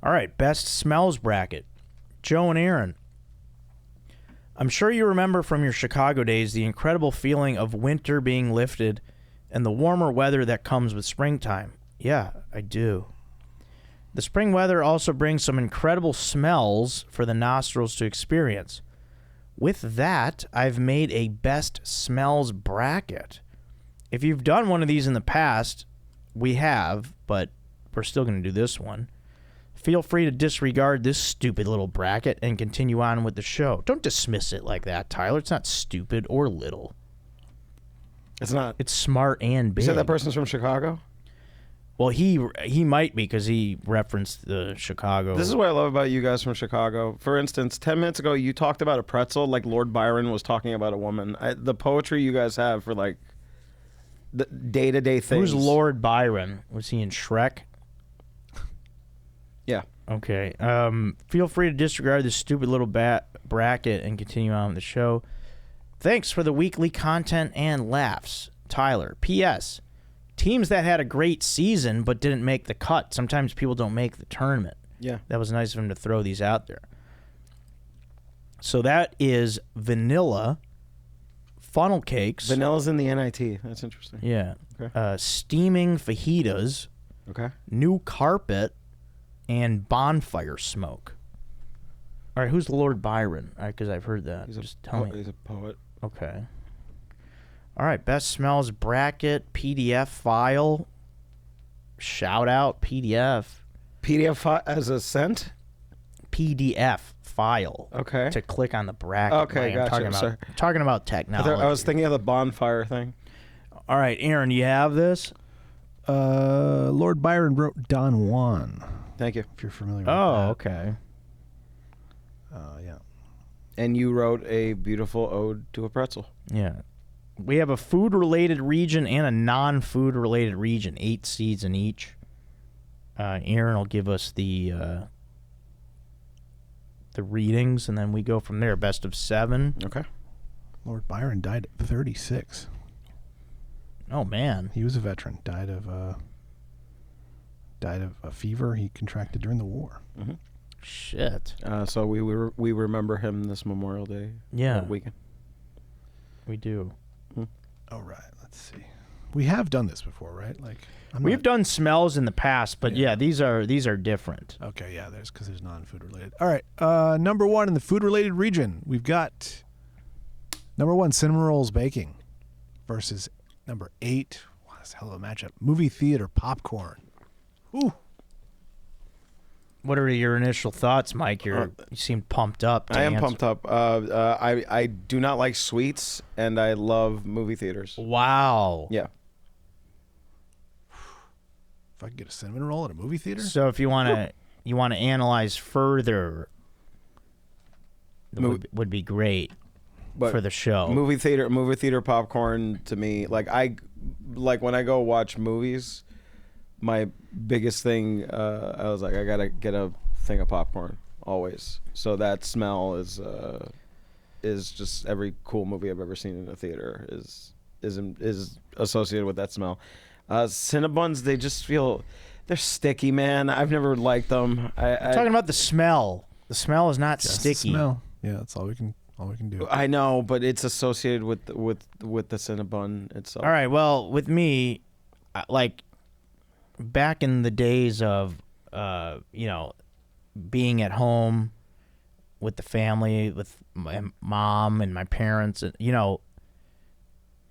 All right, best smells bracket. Joe and Aaron. I'm sure you remember from your Chicago days the incredible feeling of winter being lifted and the warmer weather that comes with springtime. Yeah, I do. The spring weather also brings some incredible smells for the nostrils to experience. With that, I've made a best smells bracket. If you've done one of these in the past, we have, but we're still going to do this one. Feel free to disregard this stupid little bracket and continue on with the show. Don't dismiss it like that, Tyler. It's not stupid or little. It's not. It's smart and big. You said that person's from Chicago? Well, he might be because he referenced the Chicago. This is what I love about you guys from Chicago. For instance, 10 minutes ago, you talked about a pretzel like Lord Byron was talking about a woman. The poetry you guys have for like the day-to-day things. Who's Lord Byron? Was he in Shrek? Yeah. Okay. Feel free to disregard this stupid little bracket and continue on with the show. Thanks for the weekly content and laughs, Tyler. P.S. Teams that had a great season but didn't make the cut. Sometimes people don't make the tournament. Yeah. That was nice of him to throw these out there. So that is vanilla, funnel cakes. Vanilla's in the NIT. That's interesting. Yeah. Okay. Steaming fajitas. Okay. New carpet, and bonfire smoke. All right, who's Lord Byron? All right, because I've heard that. Just tell me. He's a poet. Okay. All right, best smells bracket, PDF file. Shout out PDF. PDF file as a cent? PDF file. Okay. To click on the bracket. Okay, gotcha. I'm talking about technology. I was thinking of the bonfire thing. All right, Aaron, do you have this? Lord Byron wrote Don Juan. Thank you. If you're familiar with that. Oh, okay. Yeah. And you wrote a beautiful ode to a pretzel. Yeah. We have a food-related region and a non-food related region, 8 seeds in each. Aaron will give us the readings, and then we go from there. Best of 7. Okay. Lord Byron died at 36. Oh, man. He was a veteran. Died of a fever he contracted during the war. Mm-hmm. Shit. So we remember him this Memorial Day weekend. We do. All right, let's see. We have done this before, right? Like we've done smells in the past, but yeah, these are different. Okay, yeah, because there's non-food related. All right, number 1 in the food related region, we've got number 1 cinnamon rolls baking versus number 8. Wow, that's a hell of a matchup. Movie theater popcorn. Ooh. What are your initial thoughts, Mike? You seem pumped up. I am pumped up. I do not like sweets, and I love movie theaters. Wow. Yeah. If I could get a cinnamon roll at a movie theater? So if you want to analyze further, would be great. But for the show. movie theater popcorn to me, like when I go watch movies, my biggest thing, I was like, I gotta get a thing of popcorn always. So that smell is just every cool movie I've ever seen in a theater is associated with that smell. Cinnabons, they just feel they're sticky, man. I've never liked them. I'm talking about the smell. The smell is not Just sticky. smell. Yeah, that's all we can do. I know, but it's associated with the Cinnabon itself. All right. Well, with me, like back in the days of, being at home with the family, with my mom and my parents, and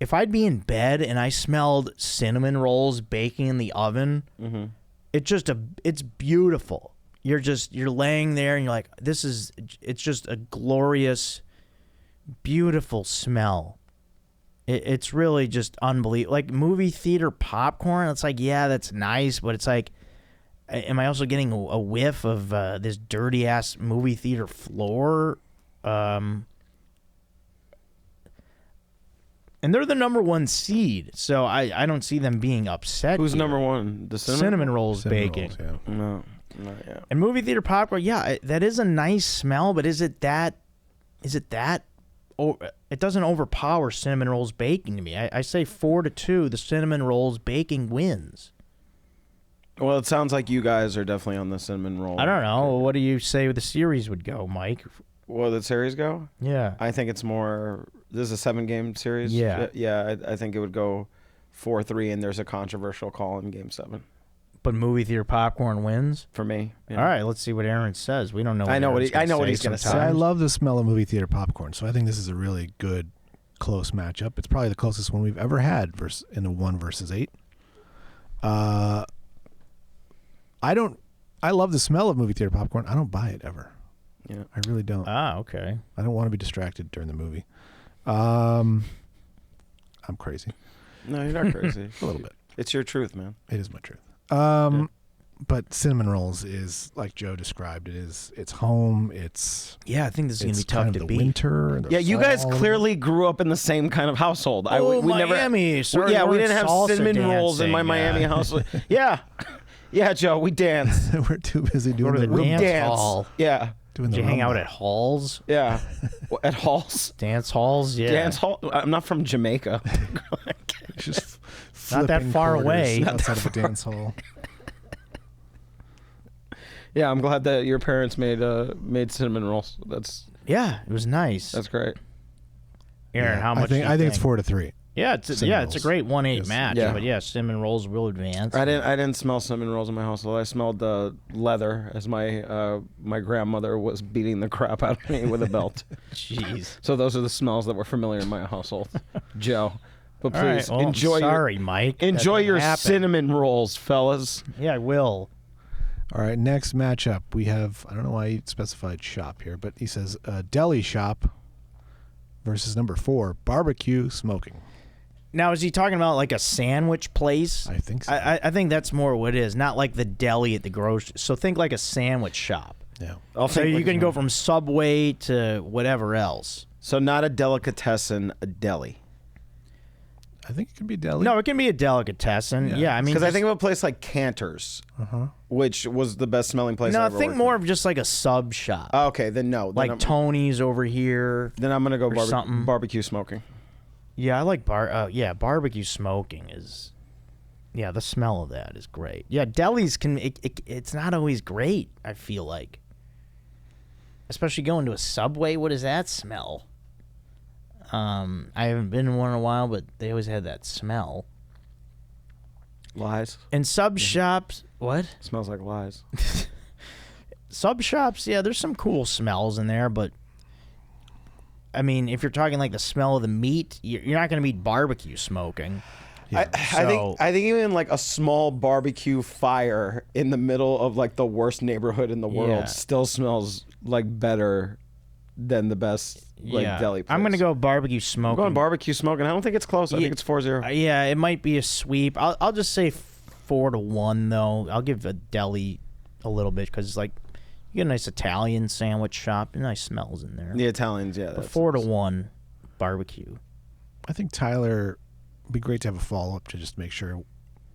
if I'd be in bed and I smelled cinnamon rolls baking in the oven, it's beautiful. You're laying there and you're like, it's just a glorious, beautiful smell. It's really just unbelievable. Like movie theater popcorn, it's like, yeah, that's nice, but it's like, am I also getting a whiff of this dirty ass movie theater floor? And they're the number one seed, so I don't see them being upset. Who's here. number one? The Cinnamon rolls Cinnamon baking. rolls, yeah. No, not yet. And movie theater popcorn, yeah, that is a nice smell, but is it that? Oh, it doesn't overpower cinnamon rolls baking to me. I say 4-2. The cinnamon rolls baking wins. Well, it sounds like you guys are definitely on the cinnamon roll. I don't know. What do you say the series would go, Mike? Well, the series go? Yeah. I think it's more. This is a 7-game series. Yeah. Yeah. I think it would go 4-3, and there's a controversial call in Game 7 But movie theater popcorn wins. for me. Yeah. All right, let's see what Aaron says. We don't know. I know what he's gonna say. I love the smell of movie theater popcorn, so I think this is a really good, close matchup. It's probably the closest one we've ever had in a 1 versus 8. I love the smell of movie theater popcorn. I don't buy it ever. Yeah. I really don't. Ah, okay. I don't want to be distracted during the movie. I'm crazy. No, you're not crazy. A little bit. It's your truth, man. It is my truth. But cinnamon rolls is like Joe described. It's home. Yeah, I think this is gonna be it's tough kind to of the beat. winter. And the Yeah, you guys fall. clearly grew up in the same kind of household. We Miami. never. Sorry, Yeah, we we're didn't have salsa cinnamon rolls in my dancing, Miami yeah. household. Yeah. Yeah, Joe, we dance. We're too busy doing to the We dance dance. hall. Yeah. doing Did the you hang out rumba. at halls? Yeah. At halls. Dance halls? Yeah. Dance hall. I'm not from Jamaica. Just Not that flipping far quarters away. outside of a dance hall. Yeah, I'm glad that your parents made cinnamon rolls. Yeah, it was nice. That's great. Aaron, how much? I think it's 4-3. Yeah, it's a cinnamon great rolls. 1-8 Yes. match. Yeah. But yeah, cinnamon rolls will advance. I didn't smell cinnamon rolls in my household. I smelled leather as my grandmother was beating the crap out of me with a belt. Jeez. So those are the smells that were familiar in my household. Joe, but All right, please well, I'm enjoy sorry, Mike. enjoy That your happened. cinnamon rolls, fellas. Yeah, I will. All right, next matchup we have. I don't know why he specified shop here, but he says deli shop versus number 4 barbecue smoking. Now, is he talking about like a sandwich place? I think so. I think that's more what it is, not like the deli at the grocery. So think like a sandwich shop. Yeah. So you can go from Subway to whatever else. So not a delicatessen, a deli. I think it could be deli. No, it can be a delicatessen. Yeah. Yeah, I mean, Because I just- think of a place like Cantor's, which was the best smelling place. I no, ever think worked more in. of just like a sub shop, Okay, then no. Then like I'm, Tony's over here. then I'm gonna go something. barbecue smoking. Yeah, I like barbecue smoking is. Yeah, the smell of that is great. Yeah, delis it's not always great, I feel like. Especially going to a Subway, what does that smell? I haven't been in one in a while, but they always had that smell. Lies. And sub shops, what? Smells like lies. Sub shops, yeah, there's some cool smells in there, but I mean, if you're talking like the smell of the meat, you're not going to meet barbecue smoking. Yeah. I think even like a small barbecue fire in the middle of like the worst neighborhood in the world Yeah. still smells like better than the best like deli place. I'm going to go barbecue I'm smoking. going barbecue smoking. I don't think it's close. I think it's 4-0. Yeah, it might be a sweep. I'll just say 4-1 though. I'll give a deli a little bit because like you get a nice Italian sandwich shop, nice smells in there. The Italians, yeah. But 4-1. barbecue. I think Tyler, it'd be great to have a follow-up to just make sure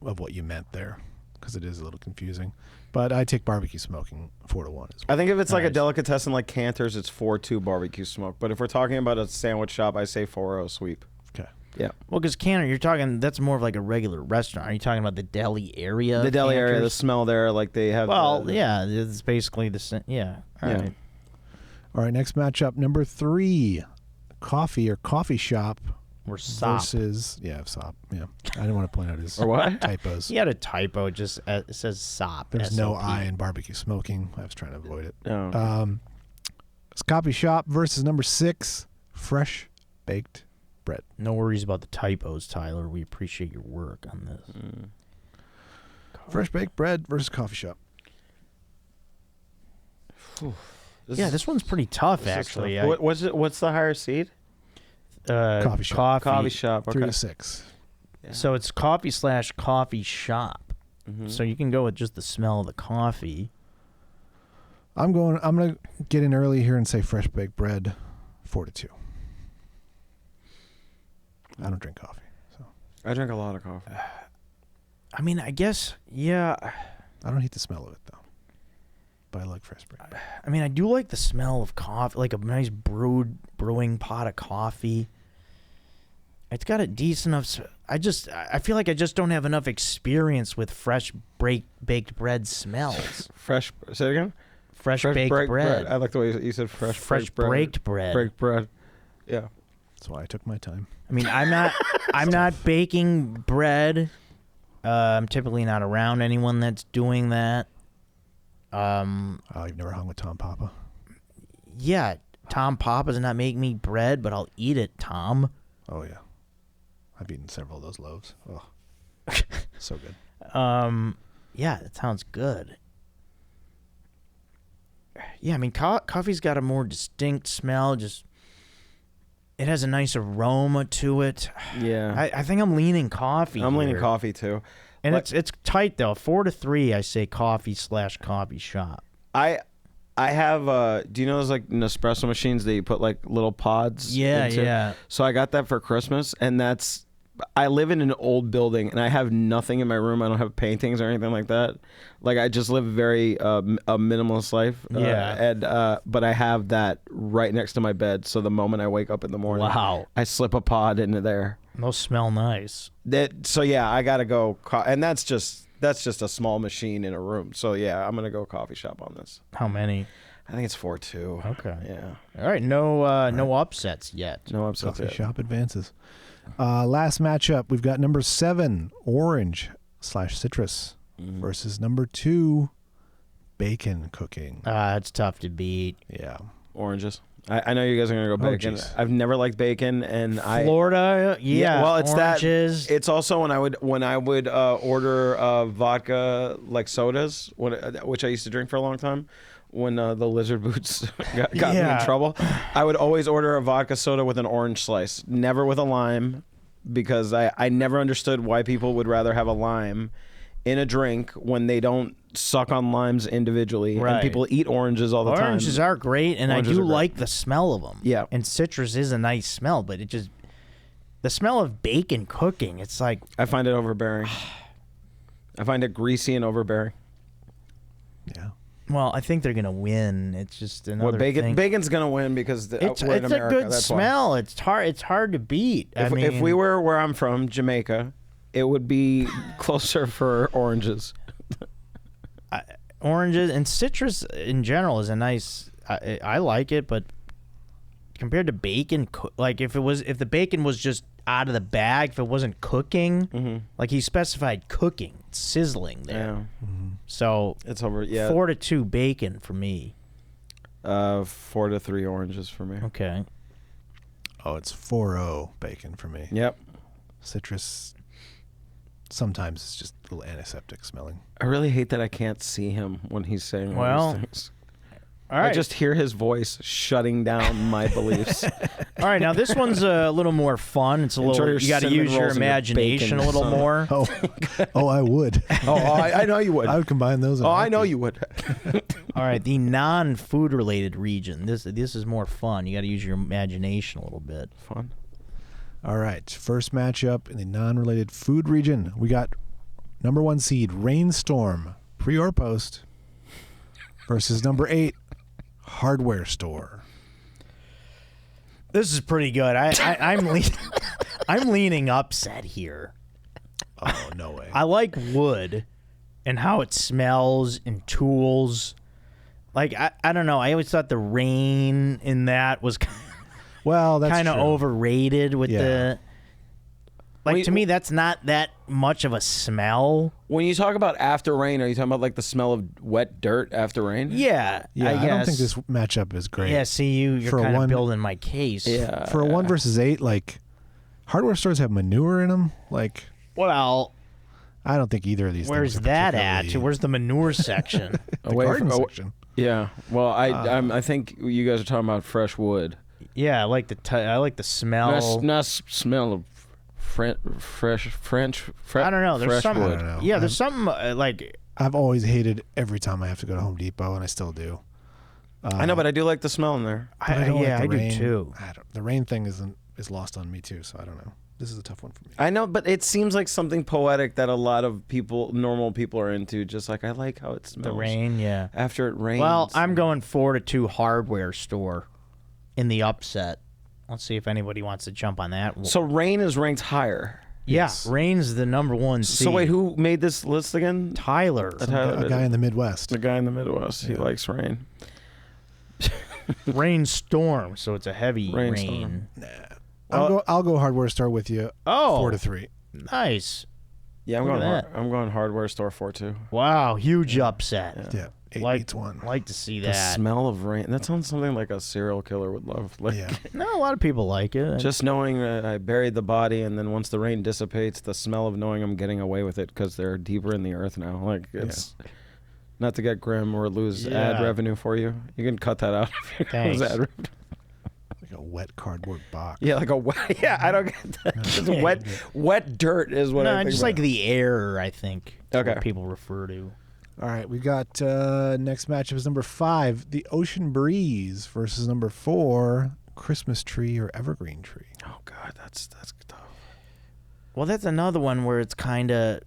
of what you meant there, because it is a little confusing. But I take barbecue smoking 4-1 as well. I think if it's like a Nice. delicatessen like Cantor's, it's 4-2 barbecue smoke. But if we're talking about a sandwich shop, I say 4-0 sweep. Okay. Yeah. Well, because Cantor, you're talking, that's more of like a regular restaurant. Are you talking about the deli area? The deli area, the Cantor's? smell there, like they have. Well, yeah, it's basically the same. Yeah. All Yeah. right. All right, next matchup, number 3, coffee or coffee shop We're sop. versus SOP. Yeah, I didn't want to point out his Or what? typos. He had a typo. Just it says sop. There's no SOP. I in barbecue smoking. I was trying to avoid it. Oh. It's coffee shop versus number 6, fresh baked bread. No worries about the typos, Tyler. We appreciate your work on this. Fresh baked bread versus coffee shop. This one's pretty tough, this is actually. tough. What's the higher seed? Coffee shop. Coffee shop. 3 Okay. to 6. Yeah. So it's coffee/coffee shop. Mhm. So you can go with just the smell of the coffee. I'm gonna get in early here and say fresh baked bread 4-2. I don't drink coffee, so I drink a lot of coffee. I mean, I guess, yeah. I don't hate the smell of it though. But I like fresh baked bread. I mean, I do like the smell of coffee, like a nice brewing pot of coffee. It's got a decent enough. I feel like I just don't have enough experience with fresh baked bread smells. Fresh. Say it again. Fresh baked bread. I like the way you said fresh. Fresh baked baked bread. Baked bread. Yeah. That's why I took my time. I mean, I'm not baking bread. I'm typically not around anyone that's doing that. You've never hung with Tom Papa? Yeah, Tom Papa does not make me bread, but I'll eat it, Tom. Oh yeah, I've eaten several of those loaves. Oh, so good. Yeah, that sounds good. Yeah, I mean, coffee's got a more distinct smell. Just, it has a nice aroma to it. Yeah. I think I'm leaning coffee. I'm leaning here. coffee too. And But- it's tight though. 4-3, I say coffee/coffee shop. I have do you know those like Nespresso machines that you put like little pods into? Yeah. So I got that for Christmas, and I live in an old building and I have nothing in my room. I don't have paintings or anything like that. Like I just live very a minimalist life. But I have that right next to my bed. So the moment I wake up in the morning, Wow. I slip a pod into there. Those smell nice. So yeah, I gotta go, and that's just a small machine in a room. So yeah, I'm gonna go coffee shop on this. How many? I think it's 4-2. Okay. Yeah. All right. No upsets yet. No upsets Coffee yet. shop advances. Last matchup, we've got number 7, orange/citrus versus number 2, bacon cooking. It's tough to beat. Yeah. Oranges. I know you guys are gonna go bacon. geez. I've never liked bacon, and Florida, yeah. well, it's oranges. that. It's also when I would order vodka like sodas, which I used to drink for a long time. When the lizard boots got me Yeah. in trouble, I would always order a vodka soda with an orange slice, never with a lime, because I never understood why people would rather have a lime in a drink when they don't suck on limes individually. Right. And people eat oranges all the time. Oranges are great, and Oranges I are do great. like the smell of them. Yeah. And citrus is a nice smell, but it just, the smell of bacon cooking, it's like, I find it overbearing. I find it greasy and overbearing. Yeah. well, I think they're gonna win. It's just another thing. Bacon's gonna win because It's we're in a America. good That's why. smell. It's hard to beat. If we were where I'm from, Jamaica, it would be closer for oranges. oranges and citrus in general is a nice. I like it, but compared to bacon, like if the bacon was just out of the bag, if it wasn't cooking, like he specified cooking, sizzling there. Yeah, So it's over. Yeah, 4-2 bacon for me. 4-3 oranges for me. Okay. Oh, it's 4-0 bacon for me. Yep. Citrus, sometimes it's just a little antiseptic smelling. I really hate that I can't see him when he's saying all Well, these things. All right. I just hear his voice shutting down my beliefs. All right, now this one's a little more fun. It's a Enjoy little. your You got to cinnamon use your rolls and your imagination bacon, a little son. more. Oh, I would. I know you would. I would combine those. in Oh, a I know heartbeat. you would. All right, the non-food related region. This is more fun. You got to use your imagination a little bit. Fun. All right, first matchup in the non-related food region. We got number 1 seed Rainstorm, pre or post, versus number 8 Hardware Store. This is pretty good. I'm leaning upset here. Oh, no way. I like wood and how it smells and tools. Like I don't know. I always thought the rain in that was Well, that's kind of true. overrated with Yeah. the. Like, to me, that's not that much of a smell. When you talk about after rain, are you talking about like the smell of wet dirt after rain? Yeah, Yeah, I I, guess. don't think this matchup is great. Yeah, see, you're For a kind of one- building my case. Yeah. For a 1 versus 8, like, hardware stores have manure in them. Like, Well, I don't think either of these where's things are that at? particularly- Where's the manure section? the Away garden from- section. Yeah. Well, I think you guys are talking about fresh wood. Yeah, I like the smell. Not smell of French. I don't know. There's fresh some. I wood. don't know. Yeah, there's something like. I've always hated every time I have to go to Home Depot, and I still do. I know, but I do like the smell in there. But I don't like the I do rain. too. The rain thing is lost on me too, so I don't know. This is a tough one for me. I know, but it seems like something poetic that a lot of normal people are into. Just like I like how it smells. The rain, yeah. After it rains. Well, I'm going 4-2 Hardware Store in the upset. Let's see if anybody wants to jump on that. So rain is ranked higher. Yeah, Yes. Rain's the number 1 seed. So wait, who made this list again? Tyler. A guy in the Midwest. The guy in the Midwest. He likes rain. Rainstorm, so it's a heavy Rainstorm. rain. I'll go hardware store with you. Oh, 4-3. nice. Yeah, Look at I'm going hardware store 4-2. Wow, huge upset. Yeah, 8 Like, beats 1. like to see The that. smell of rain. That sounds something like a serial killer would love. Like, Yeah. No, a lot of people like it. just knowing that I buried the body, and then once the rain dissipates, the smell of knowing I'm getting away with it because they're deeper in the earth now. Like, it's not to get grim or lose ad Yeah. revenue for you. You can cut that out if you lose Thanks. ad revenue. Like a wet cardboard box. Yeah, like a wet. Yeah, I don't get that. Just wet dirt is what I no, think. just about. like the air, I think. is Okay. What people refer to. All right, we got next matchup is number 5, the Ocean Breeze versus number 4, Christmas Tree or Evergreen Tree. Oh God, that's tough. Well, that's another one where it's kind of.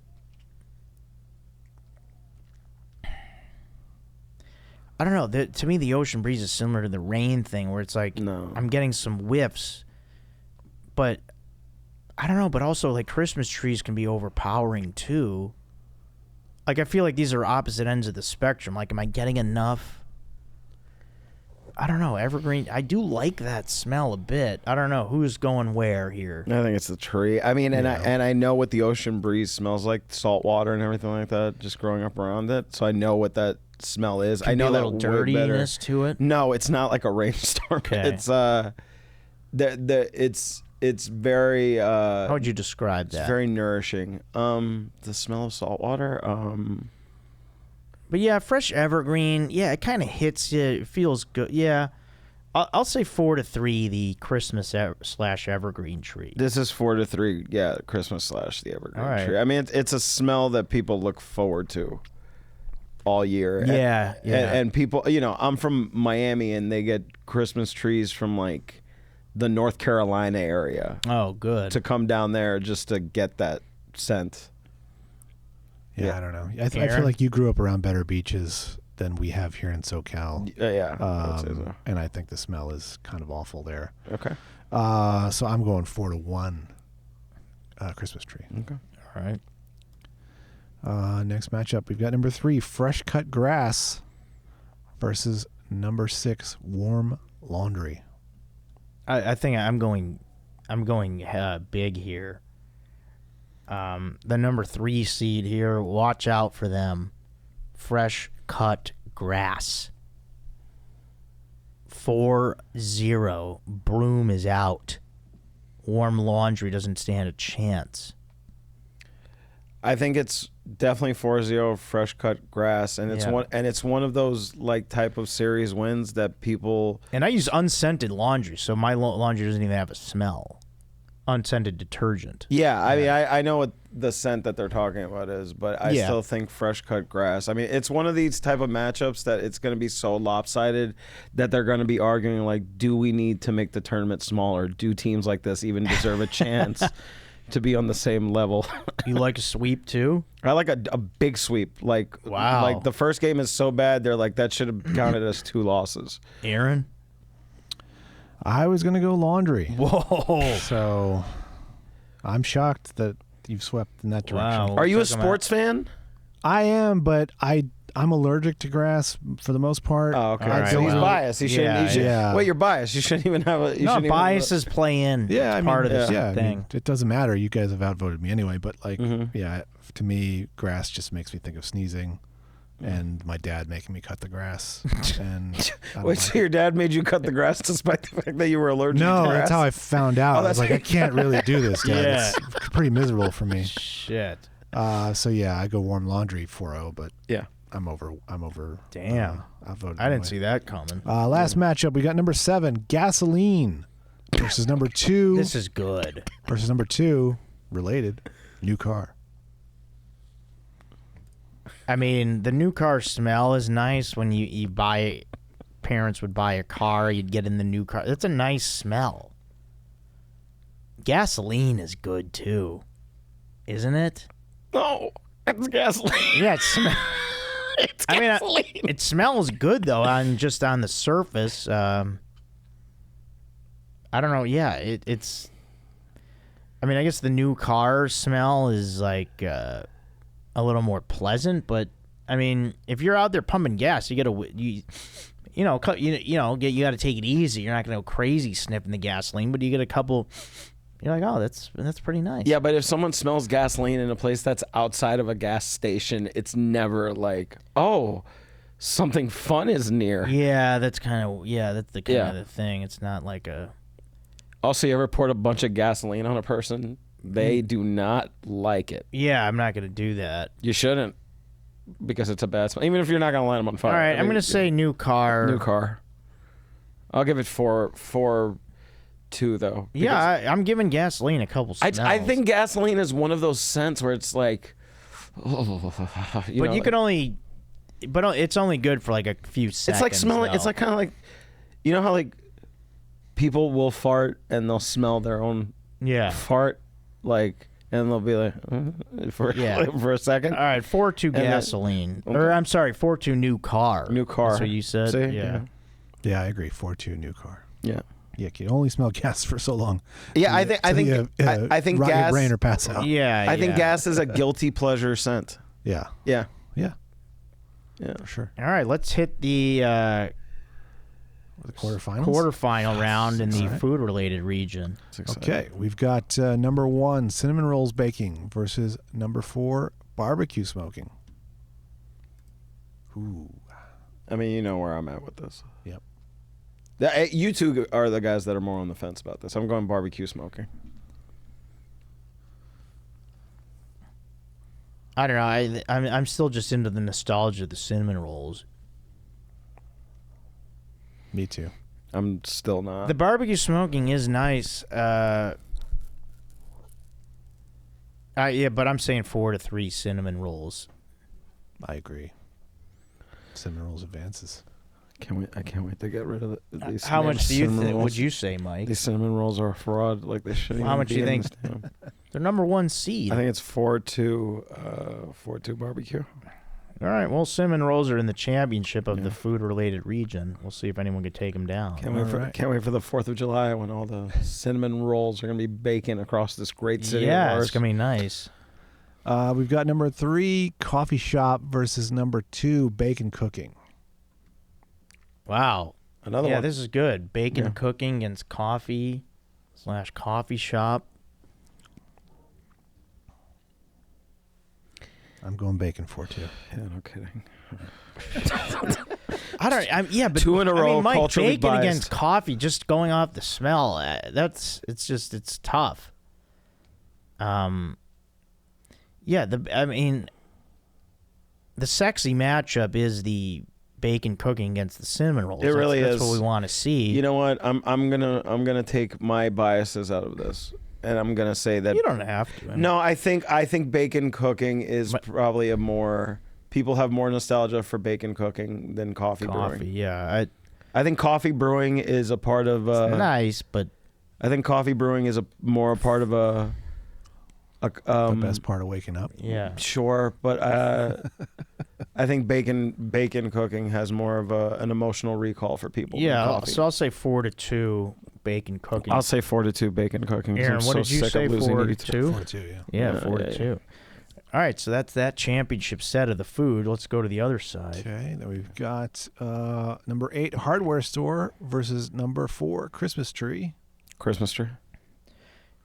I don't know. To me, the Ocean Breeze is similar to the rain thing, where it's like No. I'm getting some whiffs, but I don't know. But also, like Christmas trees can be overpowering too. Like I feel like these are opposite ends of the spectrum. Like, am I getting enough? I don't know. Evergreen. I do like that smell a bit. I don't know who's going where here. I think it's the tree. I mean, and I know what the ocean breeze smells like, salt water and everything like that. Just growing up around it, so I know what that smell is. I know a that little way better. dirtiness to it. No, it's not like a rainstorm. Okay. It's it's very How would you describe it's that? very nourishing. The smell of salt water. But yeah, fresh evergreen. Yeah, it kind of hits you. It feels good. Yeah, I'll say 4-3. The Christmas / evergreen tree. This is 4-3. Yeah, Christmas / the evergreen All right. tree. I mean, it's a smell that people look forward to all year. Yeah, yeah. And people, I'm from Miami, and they get Christmas trees from like the North Carolina area Oh, good. to come down there just to get that scent. Yeah, Yeah. I don't know. I feel Aaron? like you grew up around better beaches than we have here in SoCal. Yeah, I would say so. And I think the smell is kind of awful there. Okay. So I'm going 4-1 Christmas Tree. Okay. All right. Next matchup, we've got number 3, Fresh Cut Grass versus number 6, Warm Laundry. I think I'm going big here. The number 3 seed here. Watch out for them. Fresh Cut Grass. 4-0. Broom is out. Warm Laundry doesn't stand a chance. I think it's definitely 4-0 fresh cut grass, and it's one of those like type of series wins that people. And I use unscented laundry, so my laundry doesn't even have a smell. Unscented detergent. Yeah, I mean, I know what the scent that they're talking about is, but I still think fresh cut grass. I mean, it's one of these type of matchups that it's going to be so lopsided that they're going to be arguing like, do we need to make the tournament smaller? Do teams like this even deserve a chance to be on the same level? You like a sweep too? I like a big sweep. Like, wow. Like the first game is so bad, they're like, that should have counted as 2 losses. Aaron? I was going to go laundry. Whoa. So I'm shocked that you've swept in that direction. Wow. Are you a sports fan? I am, but I'm allergic to grass for the most part. Oh, okay. All right, So he's well, biased. He shouldn't. yeah. Wait, you're biased. You shouldn't even have a. You No, shouldn't even biases play in. Yeah, It's part of this I thing. mean, it doesn't matter. You guys have outvoted me anyway. But like, yeah, to me, grass just makes me think of sneezing, and my dad making me cut the grass. And I don't Wait, like so your dad made you cut the grass despite the fact that you were allergic to No, grass? that's how I found out. I was like, I can't really do this, Dad. Yeah. It's pretty miserable for me. Shit. So yeah, I go warm laundry 4-0, but Yeah. I'm over. Damn. Outvoted. I didn't see that coming. Last matchup, we got number 7, Gasoline, versus number 2. This is good. Versus number 2, related, New Car. I mean, the new car smell is nice when you buy. Parents would buy a car, you'd get in the new car. That's a nice smell. Gasoline is good too, isn't it? No, it's gasoline. Yeah, it smells. It's gasoline. It smells good though, on the surface. I don't know. Yeah, it's. I mean, I guess the new car smell is like a little more pleasant, but I mean, if you're out there pumping gas, you got to you got to take it easy. You're not going to go crazy sniffing the gasoline, but you get a couple. You're like, oh, that's pretty nice. Yeah, but if someone smells gasoline in a place that's outside of a gas station, it's never like, oh, something fun is near. Yeah, that's the kind of the thing. It's not like a. Also, you ever poured a bunch of gasoline on a person? They do not like it. Yeah, I'm not going to do that. You shouldn't, because it's a bad smell. Even if you're not going to light them on fire. All right, I'm going to say new car. New car. I'll give it 4-2 though. Yeah, I'm giving gasoline a couple smells. I think gasoline is one of those scents where it's like, But it's only good for like a few seconds. It's like smelling. though. It's like kind of like, you know how like people will fart and they'll smell their own fart, like, and they'll be like for a second. All right, 4-2 gasoline. Or I'm sorry, 4-2 new car. New car. That's what you said. See? Yeah. Yeah, I agree. 4-2 New Car. Yeah. Yeah, you can only smell gas for so long. Yeah, I think I think rot your gas. brain or pass out. Yeah. I think gas is a guilty pleasure scent. Yeah, Yeah. yeah, Yeah. for sure. All right, let's hit the The quarterfinals. quarterfinal round in the food-related region. Okay, we've got number 1, cinnamon rolls baking versus number 4, barbecue smoking. Ooh. I mean, you know where I'm at with this. Yep. You two are the guys that are more on the fence about this. I'm going barbecue smoking. I don't know. I'm still just into the nostalgia of the cinnamon rolls. Me too. I'm still not. The barbecue smoking is nice. Yeah, but I'm saying 4-3 cinnamon rolls. I agree. Cinnamon rolls advances. I can't wait to get rid of these. How much do you think? Rolls. Would you say, Mike? These cinnamon rolls are a fraud. Like they shouldn't. How even much be do you in think? this town. They're number 1 seed. I think it's 4-2. 4-2 barbecue. All right. Well, cinnamon rolls are in the championship of the food-related region. We'll see if anyone can take them down. Can't wait for the 4th of July when all the cinnamon rolls are gonna be baking across this great city. Yeah, of ours. it's gonna be nice. We've got number 3, coffee shop versus number 2, bacon cooking. Wow. Another Yeah, one. this is good. Bacon cooking against coffee / coffee shop. I'm going bacon 4-2. Yeah, no kidding. But 2 in a row. I mean, Mike, culturally bacon biased. against coffee, just going off the smell. It's tough. Yeah, I mean, the sexy matchup is the bacon cooking against the cinnamon rolls. It really That's is. what we want to see. You know what? I'm gonna take my biases out of this, and I'm gonna say that You don't have to. No, I think bacon cooking is probably people have more nostalgia for bacon cooking than coffee brewing. Yeah. I think coffee brewing is a part of It's nice, but I think coffee brewing is more a part of The best part of waking up. yeah. Sure, but I think bacon cooking has more of an emotional recall for people. than Yeah, coffee. so I'll say 4-2 bacon cooking. I'll say 4-2 bacon cooking. 'cause Aaron, I'm what so did you sick say? of losing 4-2? 4-2, yeah. Yeah, Yeah, 4-2. All right, so that's that championship set of the food. Let's go to the other side. Okay, then we've got number 8, hardware store versus number 4, Christmas tree. Christmas tree.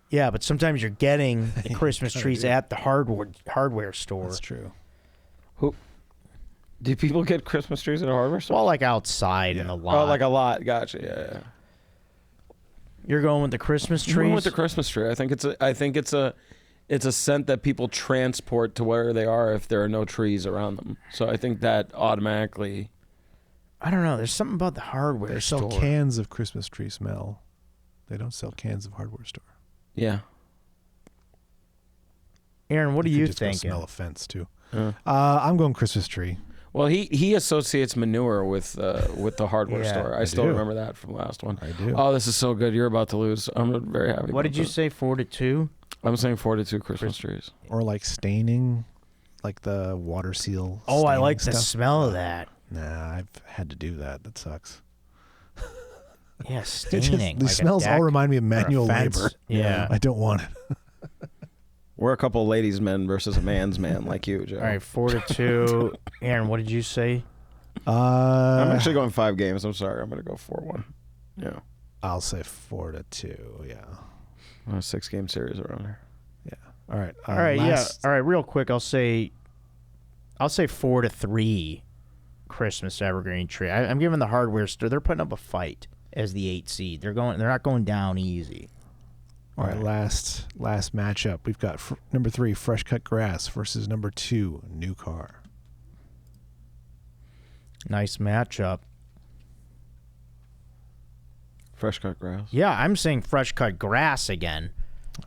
Yeah, but sometimes you're getting the Christmas gotta trees do. at the hardware store. That's true. Do people get Christmas trees at a hardware store? Well, like outside in the lot. Oh, like a lot. Gotcha. Yeah. You're going with the Christmas I'm going trees? with the Christmas tree. I think it's a scent that people transport to where they are if there are no trees around them. So I think that automatically. I don't know. There's something about the hardware They sell store. cans of Christmas tree smell. They don't sell cans of hardware store. Yeah. Aaron, what are could you just go thinking? smell a fence too. Uh. I'm going Christmas tree. Well, he associates manure with the hardware Yeah, store. I I still do. remember that from last one. I do. Oh, this is so good. You're about to lose. I'm very happy. What about did you this. say, 4-2? I'm saying 4-2 Christmas trees. Or like staining, like the water seal. Oh, I staining like the stuff. smell of that. Nah, I've had to do that. That sucks. Yeah, It just- staining. these like a smells all deck remind me of or a manual fence. labor. Yeah. I don't want it. We're a couple of ladies' men versus a man's man like you, Joe. All right, 4-2. Aaron, what did you say? I'm actually going 5 games. I'm sorry. I'm going to go 4-1. Yeah. I'll say 4-2. Yeah. A 6-game series around here. All right. All right, yeah. All right, real quick, I'll say 4-3 Christmas evergreen tree. I'm giving the hardware store. They're putting up a fight as the 8 seed. They're not going down easy. All right. Last matchup. We've got number 3, fresh cut grass versus number 2, new car. Nice matchup. Fresh cut grass. Yeah, I'm saying fresh cut grass again.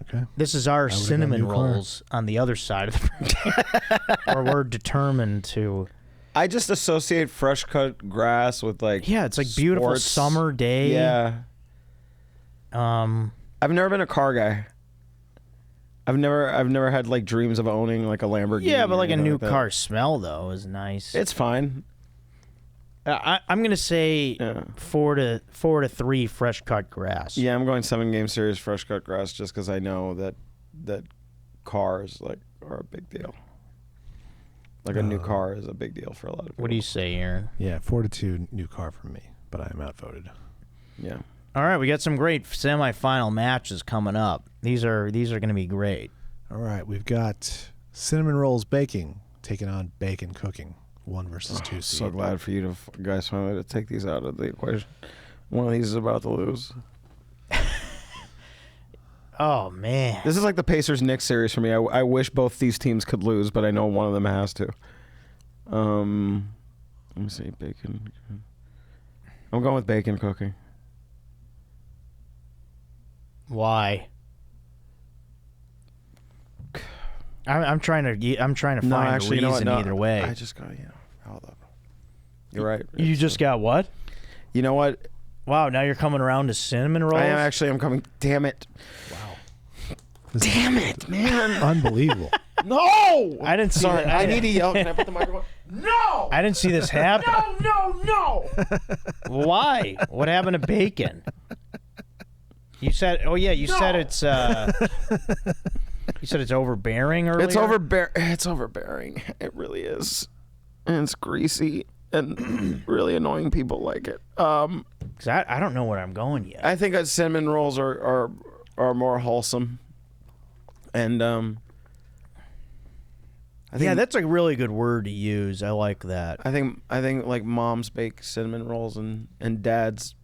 Okay. This is our would've gone cinnamon new car. rolls on the other side of the or we're determined to. I just associate fresh cut grass with like Yeah, it's like beautiful sports. summer day. Yeah. I've never been a car guy. I've never had like dreams of owning like a Lamborghini. Yeah, but or like a anything new like that. car smell though is nice. It's fine. I'm gonna say Yeah. 4-3 fresh cut grass. Yeah, I'm going 7-game series fresh cut grass just because I know that cars like are a big deal. Like a new car is a big deal for a lot of people. What do you say, Aaron? Yeah, 4-2 new car for me, but I am outvoted. Yeah. All right, we got some great semifinal matches coming up. These are going to be great. All right, we've got cinnamon rolls baking taking on bacon cooking. 1 versus 2 seed. So glad for you to guys finally to take these out of the equation. One of these is about to lose. Oh man, This is like the Pacers Knicks series for me. I wish both these teams could lose, but I know one of them has to. Let me see, bacon. I'm going with bacon cooking. why? I'm trying to find No, a actually, you reason know what? No, either way. I just got hold up. You're right. You just got what? You know what? Wow, now you're coming around to cinnamon rolls. I'm coming. Damn it. Damn it, man. Unbelievable. No. I didn't see. Sorry, that- I need to yell. Can I put the microphone? No. I didn't see this happen. No. Why? What happened to bacon? You said. Oh yeah, you said it's. You said it's overbearing earlier. It's overbearing. It really is. And it's greasy and really annoying people like it. 'Cause I don't know where I'm going yet. I think that cinnamon rolls are more wholesome. And I think Yeah, that's a really good word to use. I like that. I think like moms bake cinnamon rolls and dads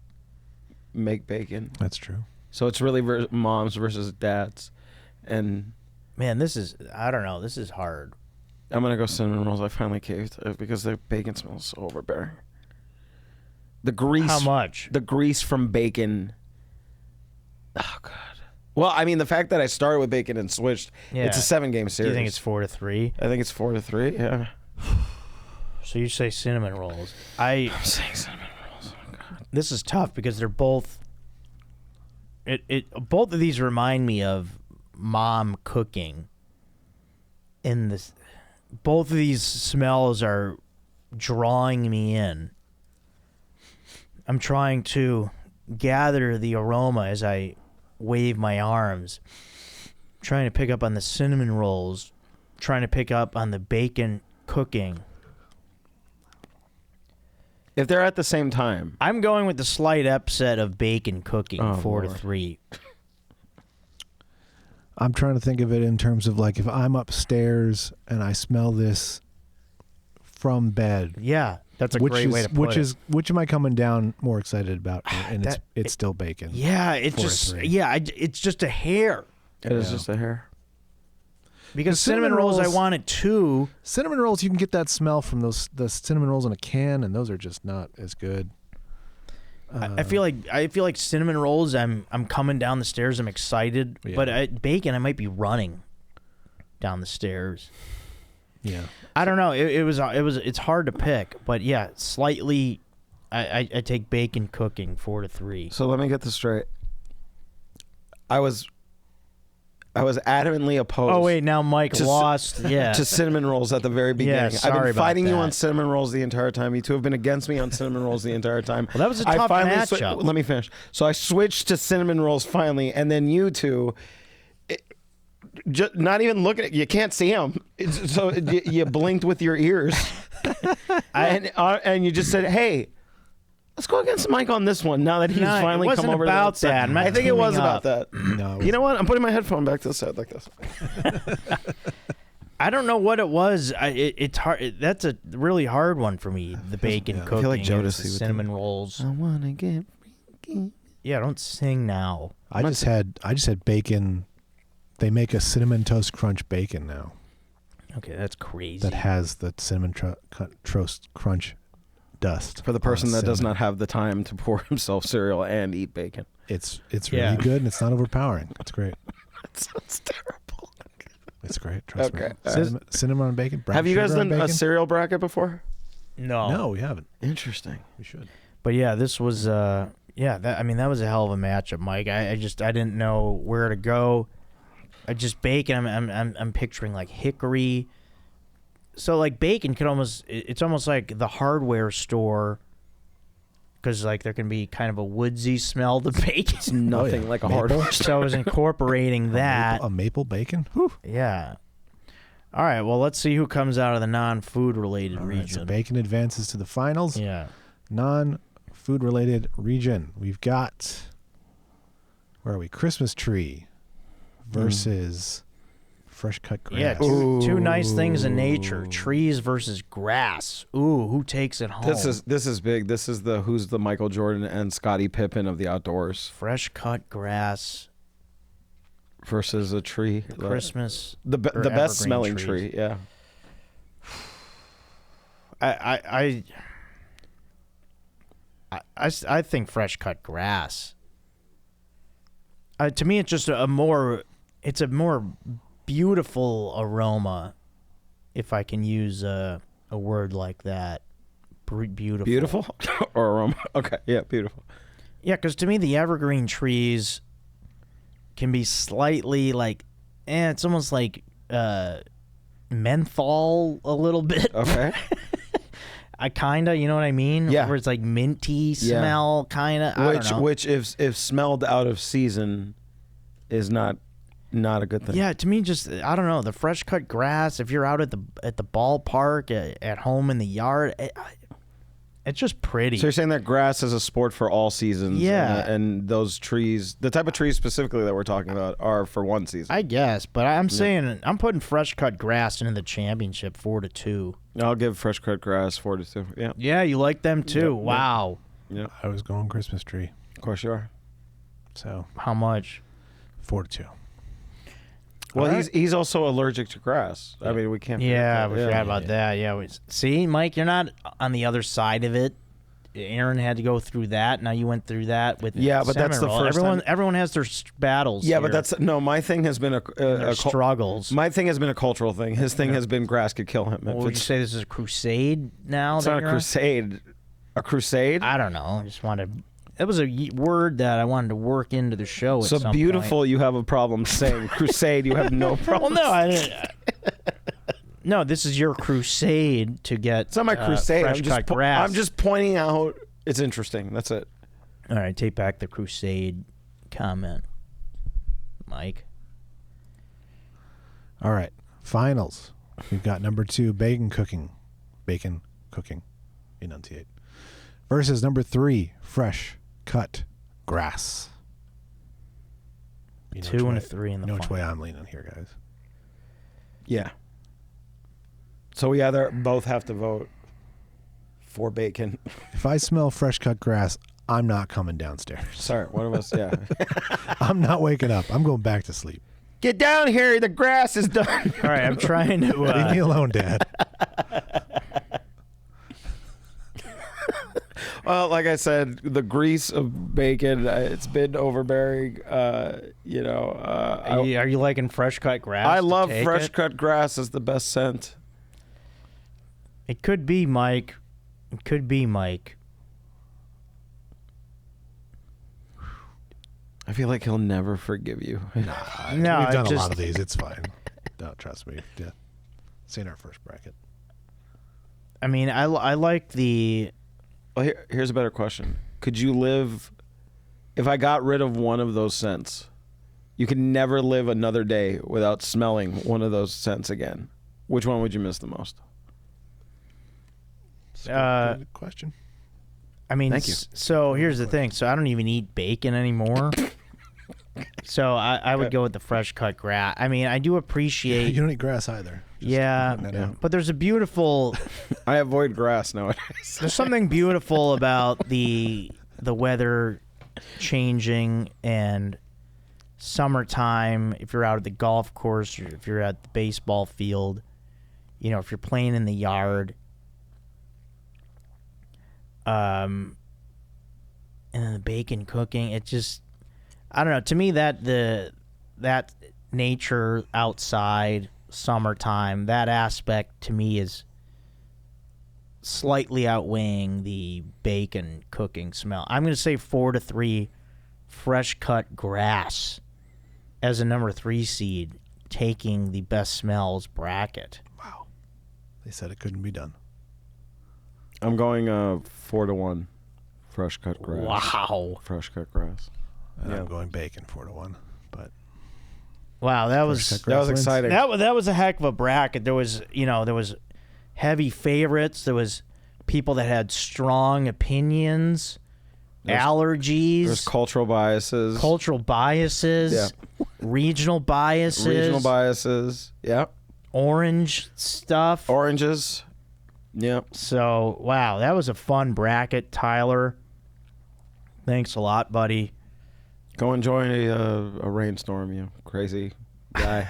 make bacon. That's true. So it's really moms versus dads. And Man, I don't know. This is hard. I'm gonna go cinnamon rolls. I finally caved because the bacon smells so overbearing. The grease. How much? The grease from bacon. Oh God. Well, I mean, the fact that I started with bacon and switched. Yeah. It's a 7-game series. Do you think it's 4-3? I think it's 4-3. Yeah. So you say cinnamon rolls. I'm saying cinnamon rolls. Oh God. This is tough because they're both. Both of these remind me of mom cooking. Both of these smells are drawing me in. I'm trying to gather the aroma as I wave my arms. Trying to pick up on the cinnamon rolls. Trying to pick up on the bacon cooking. If they're at the same time. I'm going with the slight upset of bacon cooking, 4-3. I'm trying to think of it in terms of like if I'm upstairs and I smell this from bed. Yeah, that's a great way to put it. Which am I coming down more excited about? And it's still bacon. Yeah, it's just a hair. It is just a hair. Because cinnamon rolls, I wanted 2. Cinnamon rolls, you can get that smell from the cinnamon rolls in a can, and those are just not as good. I feel like cinnamon rolls. I'm coming down the stairs. I'm excited, Yeah. but bacon, I might be running down the stairs. Yeah, I don't know. It's hard to pick, but yeah, slightly. I take bacon cooking 4-3. So let me get this straight. I was adamantly opposed. Oh wait, now Mike lost. Yeah, to cinnamon rolls at the very beginning. Yeah, I've sorry been fighting about you that. on cinnamon rolls the entire time. You two have been against me on cinnamon rolls the entire time. Well, that was a tough matchup. Let me finish. So I switched to cinnamon rolls finally, and then you two, not even looking at you can't see them. So you blinked with your ears, and you just said, "Hey, let's go against Mike on this one." Now that he's finally come over. It wasn't about that. I think it was about that. no, You know what? I'm putting my headphone back to the side like this. I don't know what it was. It's hard. That's a really hard one for me. The bacon cooking. I feel like and Jodeci the with cinnamon rolls. I wanna get freaky. Yeah, don't sing now. I just had bacon. They make a cinnamon toast crunch bacon now Okay, that's crazy. that has the cinnamon toast crunch dust. For the person on that does cinnamon. not have the time to pour himself cereal and eat bacon. It's really Yeah. good and it's not overpowering. It's great. That sounds terrible. It's great. Trust Okay. me. Cinnamon and bacon. brown Have you guys sugar on done a bacon? cereal bracket before? No. No, we haven't. Interesting. We should. But yeah, this was that was a hell of a matchup, Mike. I didn't know where to go. Bacon. I'm picturing like hickory. So like bacon it's almost like the hardware store, because like there can be kind of a woodsy smell to bacon. It's nothing like a hardware store. So I was incorporating that. A maple bacon. Whew. Yeah. All right. Well, let's see who comes out of the non-food related All right, region. so bacon advances to the finals. Yeah. Non-food related region. We've got, where are we? Christmas tree versus fresh cut grass. Yeah, two nice things in nature: trees versus grass. Ooh, who takes it home? This is big. This is who's the Michael Jordan and Scottie Pippen of the outdoors fresh cut grass versus a tree. Christmas. The best evergreen smelling trees. tree. Yeah. I think fresh cut grass. To me, it's just a more beautiful aroma, if I can use a word like that. Beautiful. Beautiful or aroma? Okay. Yeah. Beautiful. Yeah, because to me, the evergreen trees can be slightly like, it's almost like menthol a little bit. Okay. I kinda, you know what I mean? Yeah. Where it's like minty smell, kinda. I don't know. Which if smelled out of season is not a good thing. Yeah, to me, just I don't know, the fresh cut grass. If you're out at the ballpark, at home in the yard, it's just pretty. So you're saying that grass is a sport for all seasons? Yeah. And those trees, the type of trees specifically that we're talking about, are for one season. I guess, but I'm saying I'm putting fresh cut grass into the championship 4-2. I'll give fresh cut grass 4-2. Yeah. Yeah, you like them too. Yep. Wow. Yeah. I was going Christmas tree. Of course you are. So How much? 4-2. Well, All right. he's also allergic to grass. I mean, we can't. Yeah, we forget forgot about that. Yeah, see, Mike, you're not on the other side of it. Aaron had to go through that. Now you went through that with but that's the Seminole. first time. Everyone has their battles. Yeah, here but that's no. My thing has been their struggles. My thing has been a cultural thing. His thing has been grass could kill him. Well, would you say this is a crusade now? It's that not a you're on? crusade. A crusade. I don't know. I just wanted. It was a word that I wanted to work into the show. At So some beautiful. Point. You have a problem saying crusade. You have no problem. Well, no, I didn't. No, this is your crusade to get. It's not my crusade. Fresh cut grass. I'm just pointing out. It's interesting. That's it. All right, take back the crusade comment, Mike. All right. Finals. We've got number 2, bacon cooking. Enunciate. Versus number 3, fresh cut grass. You know 2 and a which way- 3 in the You know which final. way I'm leaning here, guys. Yeah. So we either both have to vote for bacon. If I smell fresh cut grass, I'm not coming downstairs. Sorry, one of us. Yeah. I'm not waking up. I'm going back to sleep. Get down here. The grass is done. All right, I'm trying to. Leave me alone, Dad. Well, like I said, the grease of bacon, it's been overbearing. Are you liking fresh cut grass? I to love take fresh it? cut grass as the best scent. It could be, Mike. It could be, Mike. I feel like he'll never forgive you. No, We've done it a just- lot of these. It's fine. Don't trust me. Yeah. It's in our first bracket. I mean, I like the. Well, here's a better question. Could you live, if I got rid of one of those scents, you could never live another day without smelling one of those scents again. Which one would you miss the most? Good question. I mean, Thank you. So here's the thing. So I don't even eat bacon anymore. So I would go with the fresh cut grass. I mean, I do appreciate. You don't eat grass either. Just Yeah, pointing that out. but there's a beautiful. I avoid grass nowadays. There's something beautiful about the weather changing and summertime. If you're out at the golf course or if you're at the baseball field, if you're playing in the yard, and then the bacon cooking, it just, I don't know. To me, that nature outside, summertime, that aspect to me is slightly outweighing the bacon cooking smell. I'm going to say 4-3, fresh cut grass as a number 3 seed, taking the best smells bracket. Wow. They said it couldn't be done. I'm going 4-1. Fresh cut grass. Wow. Fresh cut grass. And Yeah. I'm going bacon 4-1. But Wow, that was cut That grass was wins. exciting. that was a heck of a bracket. There was heavy favorites. There was people that had strong opinions, allergies, There's cultural biases. cultural biases, regional biases, Regional biases. Yeah. orange stuff. Oranges. Yeah. So, wow, that was a fun bracket, Tyler. Thanks a lot, buddy. Go enjoy a rainstorm, you crazy guy.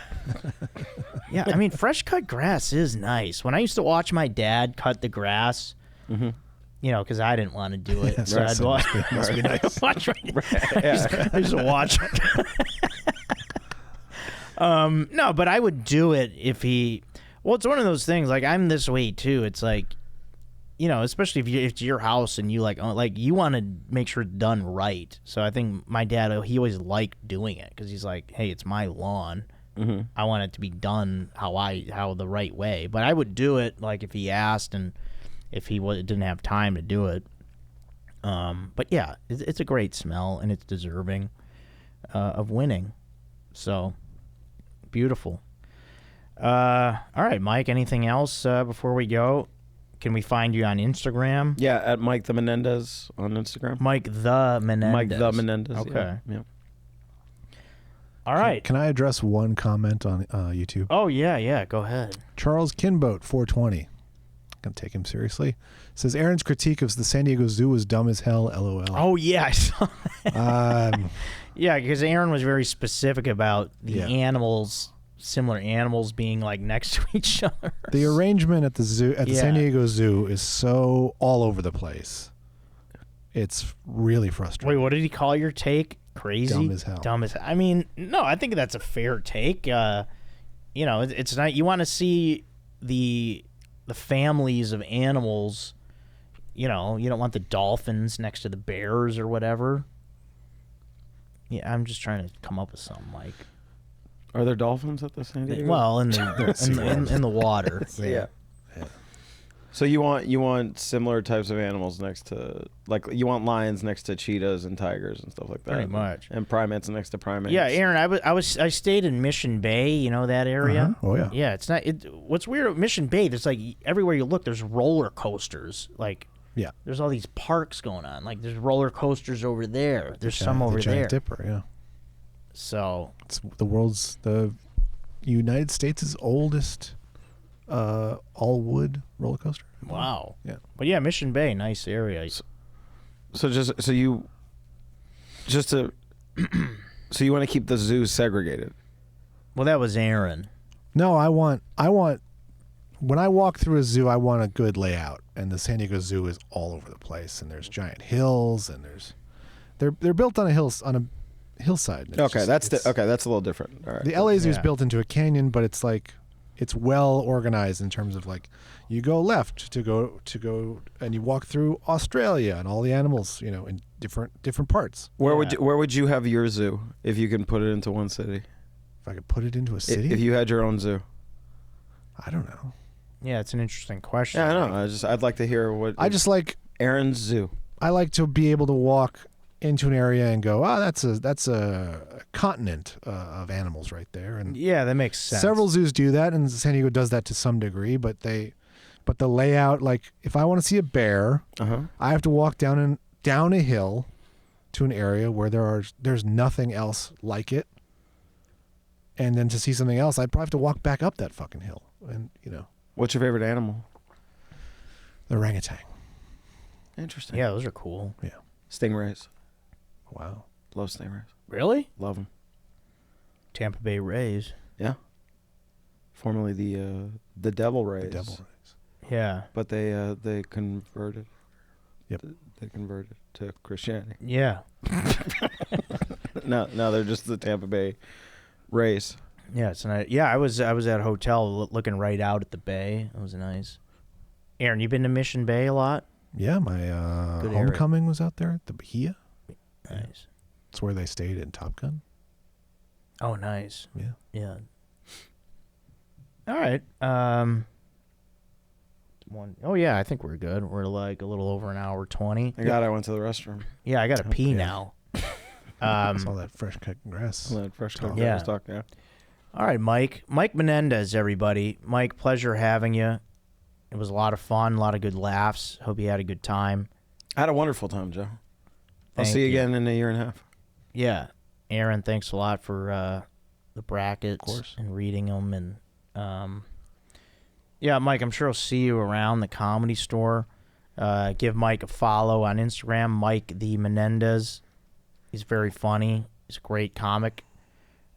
Yeah, I mean, fresh cut grass is nice. When I used to watch my dad cut the grass, because I didn't want to do it. So I'd watch, must be nice. watch I used to watch. No, but I would do it if he. Well, it's one of those things. Like, I'm this way too. It's like, especially if it's your house and you you want to make sure it's done right. So I think my dad, he always liked doing it because he's like, hey, it's my lawn. I want it to be done how the right way. But I would do it like if he asked and if he didn't have time to do it. But yeah, it's a great smell and it's deserving of winning. So beautiful. All right, Mike. Anything else before we go? Can we find you on Instagram? Yeah, at Mike the Menendez on Instagram. Mike the Menendez. Mike the Menendez. Okay. Yeah. All right. Can I address one comment on YouTube? Oh yeah. Go ahead. Charles Kinboat 420. Gonna take him seriously. Says Aaron's critique of the San Diego Zoo was dumb as hell. LOL. Oh yeah, I saw that. Yeah, because Aaron was very specific about the Yeah. animals similar animals being like next to each other. The arrangement at the zoo, at the San Yeah. Diego Zoo, is so all over the place. It's really Wait, frustrating. what did he call your take? Crazy? Dumb as hell. Dumb as I mean, no, I think that's a fair take. You know, it's not. You want to see the families of animals. You know, you don't want the dolphins next to the bears or whatever. Yeah, I'm just trying to come up with something like. Are there dolphins at the San Diego? Well, in the water. yeah. So you want similar types of animals next to, like, you want lions next to cheetahs and tigers and stuff like that. Pretty much. And primates next to primates. Yeah, Aaron, I stayed in Mission Bay. You know that area? Oh yeah. Yeah, it's not. What's weird at Mission Bay? There's like everywhere you look, there's roller coasters. Like, Yeah. there's all these parks going on. Like, there's roller coasters over there. There's some over the Giant there. Dipper, yeah. So It's the United States' oldest all wood roller coaster. wow. Yeah. But yeah, Mission Bay, nice area. So you want to keep the zoos segregated? Well, that was Aaron. No, I want when I walk through a zoo, I want a good layout, and the San Diego Zoo is all over the place, and there's giant hills, and they're built on a hillside. and it's Okay, just- it's- that's a little different. All right. The LA Zoo is Yeah. built into a canyon, but it's like it's well organized in terms of like you go left to go and you walk through Australia and all the animals, you know, in different parts. Where Yeah. would you have your zoo if you can put it into one city? If I could put it into a city, If you had your own zoo. I don't know. Yeah, it's an interesting question. Yeah, I know. I'd like to hear what I just like Aaron's zoo. I like to be able to walk into an area and go, that's a continent of animals right there, and Yeah, that makes sense. several zoos do that, and San Diego does that to some degree, but the layout, like if I want to see a bear, I have to walk down a hill to an area where there's nothing else like it, and then to see something else, I'd probably have to walk back up that fucking hill, and you know, What's your favorite animal? the orangutan. Interesting. Yeah, those are cool. Yeah. Stingrays. Wow. Love stingrays. Really? Love them. Tampa Bay Rays. Yeah. Formerly the Devil Rays. The devil rays. Yeah. But they converted. Yep. They converted to Christianity. Yeah. No, they're just the Tampa Bay Rays. Yeah, it's nice. Yeah, I was at a hotel looking right out at the bay. It was nice. Aaron, you been to Mission Bay a lot? Yeah, my Good area. homecoming was out there at the Bahia. Nice. It's where they stayed in Top Gun. Oh, nice. Yeah. Yeah. All right. Oh yeah, I think we're good. We're like a little over an hour 20. Thank God I went to the restroom. Yeah, I gotta pee yeah. now. It's all that fresh cut grass. Let fresh Talk. Yeah. talk. Yeah. All right, Mike Menendez, everybody. Mike, pleasure having you. It was a lot of fun, a lot of good laughs. Hope you had a good time. I had a wonderful time, Joe. I'll Thank see you you. again in a year and a half. Yeah, Aaron, thanks a lot for the brackets course. and reading them. And yeah, Mike, I'm sure I'll see you around the Comedy Store. Give Mike a follow on Instagram, Mike the Menendez. He's very funny. He's a great comic.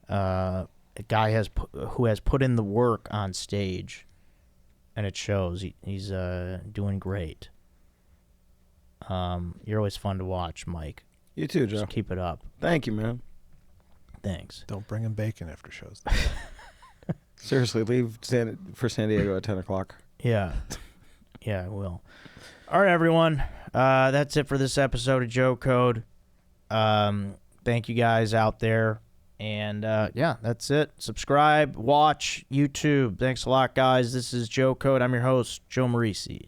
A guy who has put in the work on stage, and it shows. He's doing great. You're always fun to watch, Mike. You too, Joe. Just keep it up. Thank you, man. Thanks. Don't bring him bacon after shows. Seriously, leave for San Diego at 10 o'clock. Yeah. Yeah, I will. All right, everyone. That's it for this episode of Joe Code. Thank you guys out there. And yeah, that's it. Subscribe, watch YouTube. Thanks a lot, guys. This is Joe Code. I'm your host, Joe Marrese.